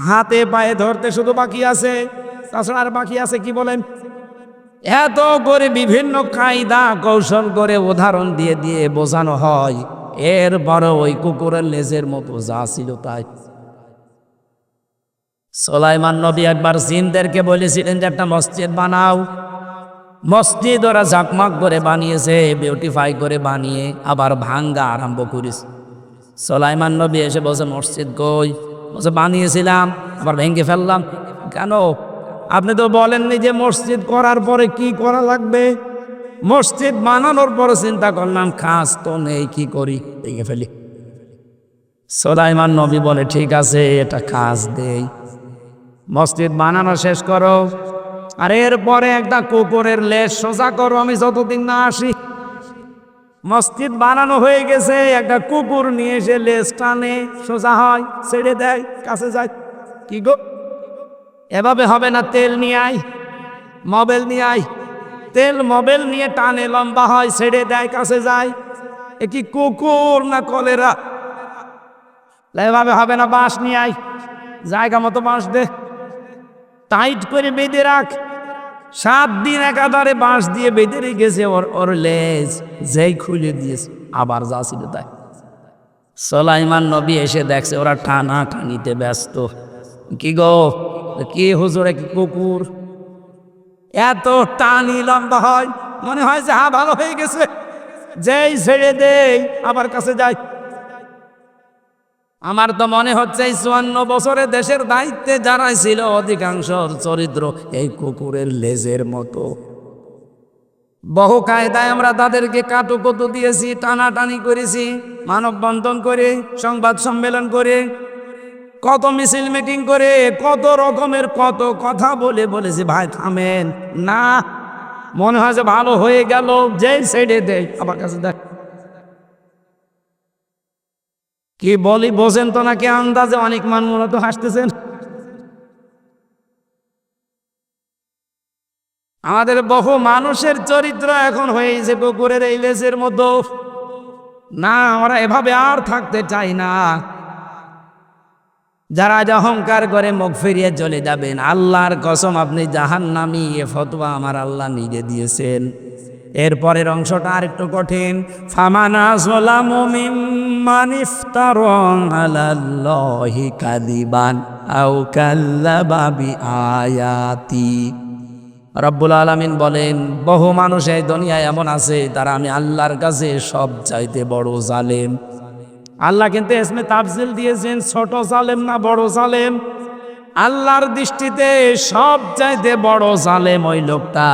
হাতে পায়ে ধরতে শুধু বাকি আছে, তাছাড়া আর বাকি আছে কি বলেন? এত করে বিভিন্ন কায়দা কৌশল করে উদাহরণ দিয়ে দিয়ে বোঝানো হয়, এরপরে ওই কুকুরের লেজের মতো যা ছিল তাই। সুলাইমান নবী একবার জিনদেরকে বলেছিলেন যে একটা মসজিদ বানাও। মসজিদ ওরা ঝকমক করে বানিয়েছে, বিউটিফাই করে বানিয়ে আবার ভাঙ্গা আরম্ভ করেছে। সুলাইমান নবী এসে বলছে, মসজিদ কই? বলছে, বানিয়েছিলাম আবার ভেঙে ফেললাম। কেন? আপনি তো বলেননি যে মসজিদ করার পরে কি করা লাগবে। মসজিদ বানানোর পরে চিন্তা করলাম কাজ তো নেই, কি করি, ভেঙে ফেলি। সুলাইমান নবী বলে, ঠিক আছে, এটা কাজ দেই, মসজিদ বানানো শেষ করো, আর এরপরে একটা কুকুরের লেজ সোজা করো, আমি যতদিন না আসি। মসজিদ বানানো হয়ে গেছে, একটা কুকুর নিয়ে এসে লেজ টানে, সোজা হয়, ছেড়ে দেয়, কাছে যায়। কি গো, এভাবে হবে না, তেল নিয়ে আয়, মোবাইল নিয়ে আয়, তেল মোবাইল নিয়ে টানে, লম্বা হয়, ছেড়ে দেয়, কাছে যায়। এ কি কুকুর না কলেরা? এভাবে হবে না, বাঁশ নিয়ে আয়, জায়গা মতো বাঁশ দে, টাইট করে বেঁধে রাখ। 7 দিন একাধারে বাঁশ দিয়ে বেঁধে রেখেছে ওর লেজ, যেই খুলে দিয়েছে আবার যা ছিল তাই। সুলাইমান নবী এসে দেখছে ওরা টানা টানিতে ব্যস্ত। কি গো, কি হুজুর, কি কুকুর? এত টানি লম্বা হয়, মনে হয় যে ভালো হয়ে গেছে, যেই ছেড়ে দেই আবার কাছে যায়। আমার তো মনে হচ্ছে এই 54 বছরে দেশের দায়িত্বে যারা ছিল অধিকাংশ চরিত্র এই কুকুরের লেজের মতো। বহু কায়দায় আমরা তাদেরকে কাটুকুতু দিয়েছি, টানাটানি করেছি, মানববন্ধন করে, সংবাদ সম্মেলন করে। কত মিছিল মিটিং করে কত রকমের কত কথা বলে বলেছি ভাই থামেন না, মনে হয় যে ভালো হয়ে গেল, যে ছেড়ে দেয় আমার কাছে দেখ কি বলি বোঝেন তো নাকি আন্দাজে অনেক মানুষ তো হাসতেছেন। আমাদের বহু মানুষের চরিত্র এখন হয়েছে কুকুরের এই লেজের মতো। না, আমরা এভাবে আর থাকতে চাই না। যারা আজ অহংকার করে মুখ ফিরিয়ে চলে যাবেন, আল্লাহর কসম আপনি জাহান্নামী, এ ফতোয়া আমার আল্লাহ নিজে দিয়েছেন। এরপরের অংশটা আর একটু কঠিন। ফামানা যালামু মিম্মান ইফতারা আলাল্লাহি কাযিবান আও কাল্লাবা বিআয়াতি। রব্বুল আলামিন বলেন, বহু মানুষ এই দুনিয়ায় এমন আছে তারা আমি আল্লাহর কাছে সব চাইতে বড় জালেম। আল্লাহ কিন্তু ইসমে তাফজিল দিয়েছেন, ছোট জালেম না বড় জালেম। আল্লাহর দৃষ্টিতে সব চাইতে বড় জালেম ওই লোকটা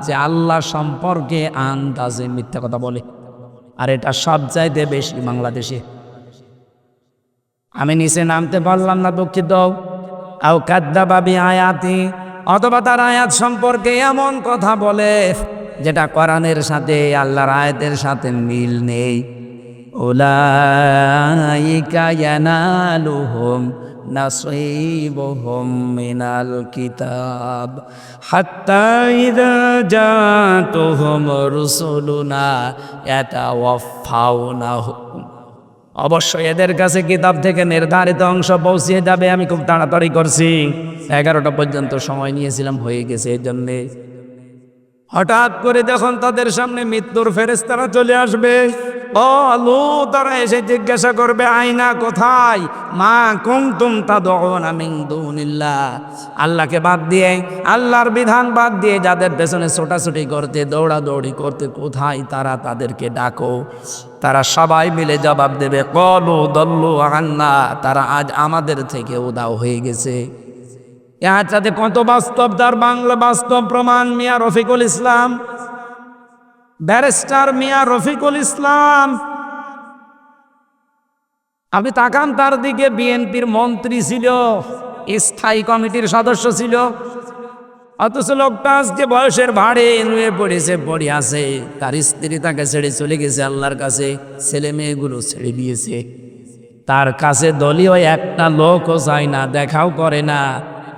যে আল্লাহ সম্পর্কে আন্দাজে মিথ্যা কথা বলে। আর এটা সব চাইতে বেশি বাংলাদেশে। আমি নিচে নামতে পারলাম না, দুঃখিত। আও কাদ্দাবা বিআয়াতি, অথবা তার আয়াত সম্পর্কে এমন কথা বলে যেটা কোরআনের সাথে আল্লাহর আয়াতের সাথে মিল নেই। উলাইকা ইয়ানালুহুম নাসীবুহুম মিনাল কিতাব হাত্তা ইযা জাতুহুম রুসুলুনা ইয়াতাওয়াফাউনাহুম। অবশ্যই এদের কাছে কিতাব থেকে নির্ধারিত অংশ পৌঁছিয়ে যাবে। আমি খুব তাড়াতাড়ি করছি, 11টা পর্যন্ত সময় নিয়েছিলাম, হয়ে গেছে। এই জন্যে হঠাৎ করে যখন তাদের সামনে মৃত্যুর ফেরেশতারা চলে আসবে, তারা এসে জিজ্ঞাসা করবে আইনা কোথায় মা কুনতুম তাদউনা মিন দুনিল্লাহ। আল্লাহকে বাদ দিয়ে, আল্লাহর বিধান বাদ দিয়ে যাদের পেছনে ছোটাছুটি করতে, দৌড়াদৌড়ি করতে, কোথায় তারা, তাদেরকে ডাকো। তারা সবাই মিলে জবাব দেবে ক্বালু দাল্লু আন্না, তারা আজ আমাদের থেকে উধাও হয়ে গেছে। এর সাথে কত বাস্তব, তার বাংলা বাস্তব প্রমাণ মিয়া রফিকুল ইসলাম, ব্যারিস্টার মিয়া রফিকুল ইসলাম। আপনি তাকান তার দিকে, বিএনপির মন্ত্রী ছিল, স্থায়ী কমিটির সদস্য ছিল, অথচ লোকটা আজকে বয়সের ভাড়ে নুয়ে পড়েছে, পড়ে আছে। তার স্ত্রী তাকে ছেড়ে চলে গেছে আল্লাহর কাছে, ছেলে মেয়েগুলো ছেড়ে দিয়েছে। তার কাছে দলীয় একটা লোকও যায় না, দেখাও করে না।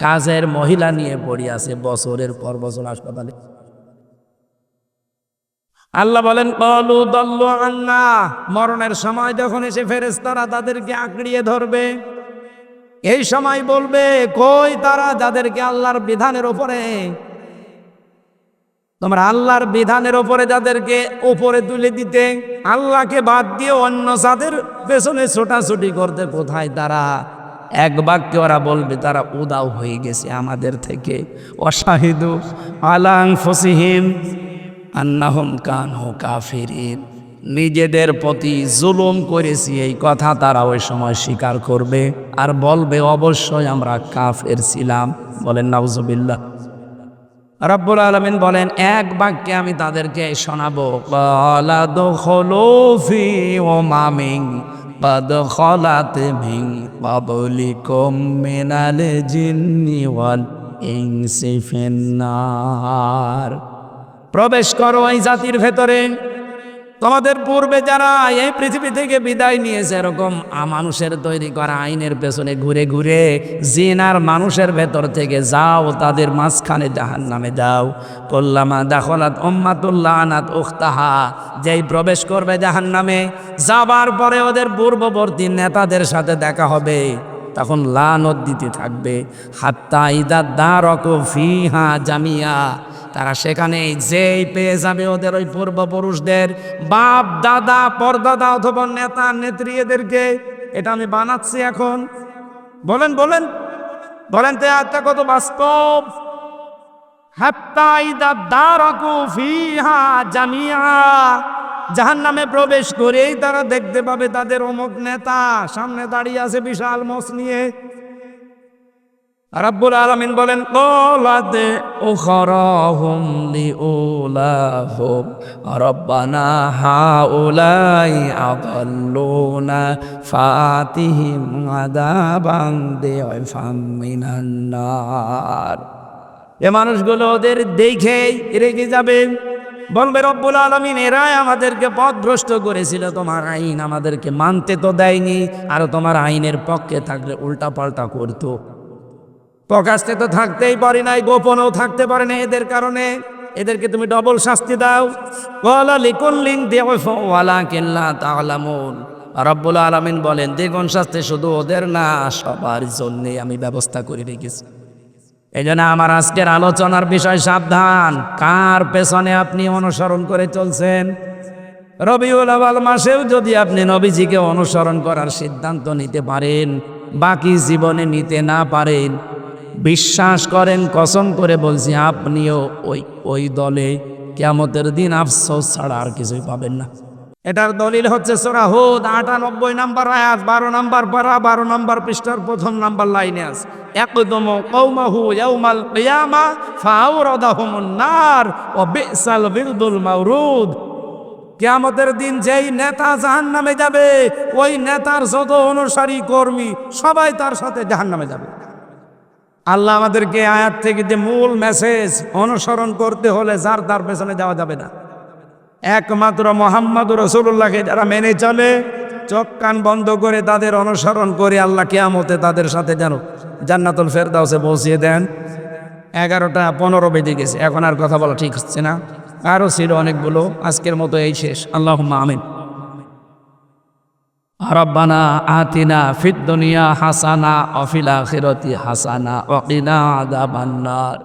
কাজের মহিলা নিয়ে পড়ে আছে বছরের পর বছর হাসপাতালে। আল্লাহ বলেন ক্বালু দাল্লু আন্না, মরণের সময় যখন এসে ফেরেশতারা তাদেরকে আঁকড়িয়ে ধরবে, এই সময় বলবে কই তারা যাদেরকে আল্লাহর বিধানের উপরে, তোমরা আল্লাহর বিধানের উপরে যাদেরকে উপরে তুলে দিতে, আল্লাহকে বাদ দিয়ে অন্য যাদের পেছনে ছোটাছুটি করতে, কোথায় তারা? এক বাক্যে ওরা বলবে তারা উদাও হয়ে গেছে আমাদের থেকে। ওয়াশাহিদু আলা আনফুসিহিম আন্নাহুম কানু কাফিরিন, নিজেদের প্রতি জুলুম করেছি এই কথা তারা ওই সময় স্বীকার করবে আর বলবে অবশ্যই আমরা কাফের ছিলাম। বলেন নাউজুবিল্লাহ। রব্বুল আলামিন বলেন এক বাক্যে আমি তাদেরকে শোনাবো, ক্বালা দুখুলু ফি উমামিন قد خلت من قبلكم من الجن والإنس في النار। প্রবেশ করো এই জাতির ভেতরে, তোমাদের পূর্বে যারা এই পৃথিবী থেকে বিদায় নিয়েছে, এরকম মানুষের তৈরি করা আইনের পেছনে ঘুরে ঘুরে জিন আর মানুষের ভেতর থেকে যাও, তাদের মাঝখানে জাহান্নামে যাও। কুল্লামা দাখালাত উম্মাতুল লানাত উখতাহা, যেই প্রবেশ করবে জাহান্নামে, যাবার পরে ওদের পূর্ববর্তী নেতাদের সাথে দেখা হবে, তখন লানত দিতে থাকবে। হাত্তা ইদা দারাকু ফিহা জামিয়া, তারা সেখানে যেই পেয়ে যাবে ওদের ওই পূর্বপুরুষদের বাপ দাদা পরদাদা অথবা নেতা নেত্রী, এদেরকে, এটা আমি বানাচ্ছি এখন। বলেন বলেন বলেন তো একটা কত বাস্তব। হাত্তা ইদা দারাকু ফিহা জামিয়া, জাহান্নামে প্রবেশ করেই তারা দেখতে পাবে তাদের অমুক নেতা সামনে দাঁড়িয়ে আছে বিশাল মোষ নিয়ে। রাব্বুল আলামিন বলেন ক্বালাত উখরাহুম লিউলাহুম রাব্বানা হাউলাই আদাল্লুনা ফাতিহিম আযাবান দিফাম মিনান নার। এ মানুষগুলো ওদের দেখেই রেগে যাবে, বলবে রব্বুল আলামিন এরাই আমাদেরকে পথভ্রষ্ট করেছিল, তোমার আইন আমাদেরকে মানতে তো দেয়নি, আর তোমার আইনের পক্ষে থাকলে উল্টা পাল্টা করতো। প্রকাশ্যে তো থাকতেই পারি নাই, গোপনেও থাকতে পারে না, এদের কারণে এদেরকে তুমি ডবল শাস্তি দাও। ওয়ালা লিকুল্লিন দিউফু ওয়ালাকিন লা তা'লামুন। রব্বুল আলামিন বলেন দ্বিগুণ শাস্তি শুধু ওদের না, সবার জন্যে আমি ব্যবস্থা করে রেখেছি। এই জন্য আমার আজকের আলোচনার বিষয় সাবধান, কার পেছনে আপনি অনুসরণ করে চলছেন। রবিউল আউয়াল মাসেও যদি আপনি নবীজিকে অনুসরণ করার সিদ্ধান্ত নিতে পারেন, বাকি জীবনে নিতে না পারেন, বিশ্বাস করেন, কসম করে বলছি আপনিও ওই দলে কিয়ামতের দিন আফসোস ছাড়া আর কিছুই পাবেন না। এটার দলিল হচ্ছে সূরা হুদ ৯৮ নম্বর আয়াত ১২ নম্বর পারা ১২ নম্বর পৃষ্ঠার প্রথম নম্বর লাইনে আছে, ইয়াকদুমু কওমাহু ইয়াউমাল কিয়ামা ফাআওরাদাহুমুন নার ওয়া বিসাল বিরদুল মাওরুদ। কিয়ামতের দিন যেই নেতা জাহান্নামে যাবে, ওই নেতার যত অনুসারী কর্মী সবাই তার সাথে জাহান্নামে যাবে। আল্লাহ আমাদেরকে আয়াত থেকে যে মূল মেসেজ, অনুসরণ করতে হলে যার তার পেছনে যাওয়া যাবে না, একমাত্র মুহাম্মদুর রাসূলুল্লাহকে যারা মেনে চলে, চোখ কান বন্ধ করে তাদের অনুসরণ করে, আল্লাহ কিয়ামতে তাদের সাথে যেন জান্নাতুল ফেরদাউসে পৌঁছিয়ে দেন। 11:15 বেজে গেছে, এখন আর কথা বলা ঠিক হচ্ছে না, আরও ছিল অনেকগুলো, আজকের মতো এই শেষ। আল্লাহুম্মা আমিন। রব্বানা আতিনা ফিদ দুনিয়া হাসানা ওয়া ফিল আখিরাতি হাসানা ওয়া কিনা আযাবান নার।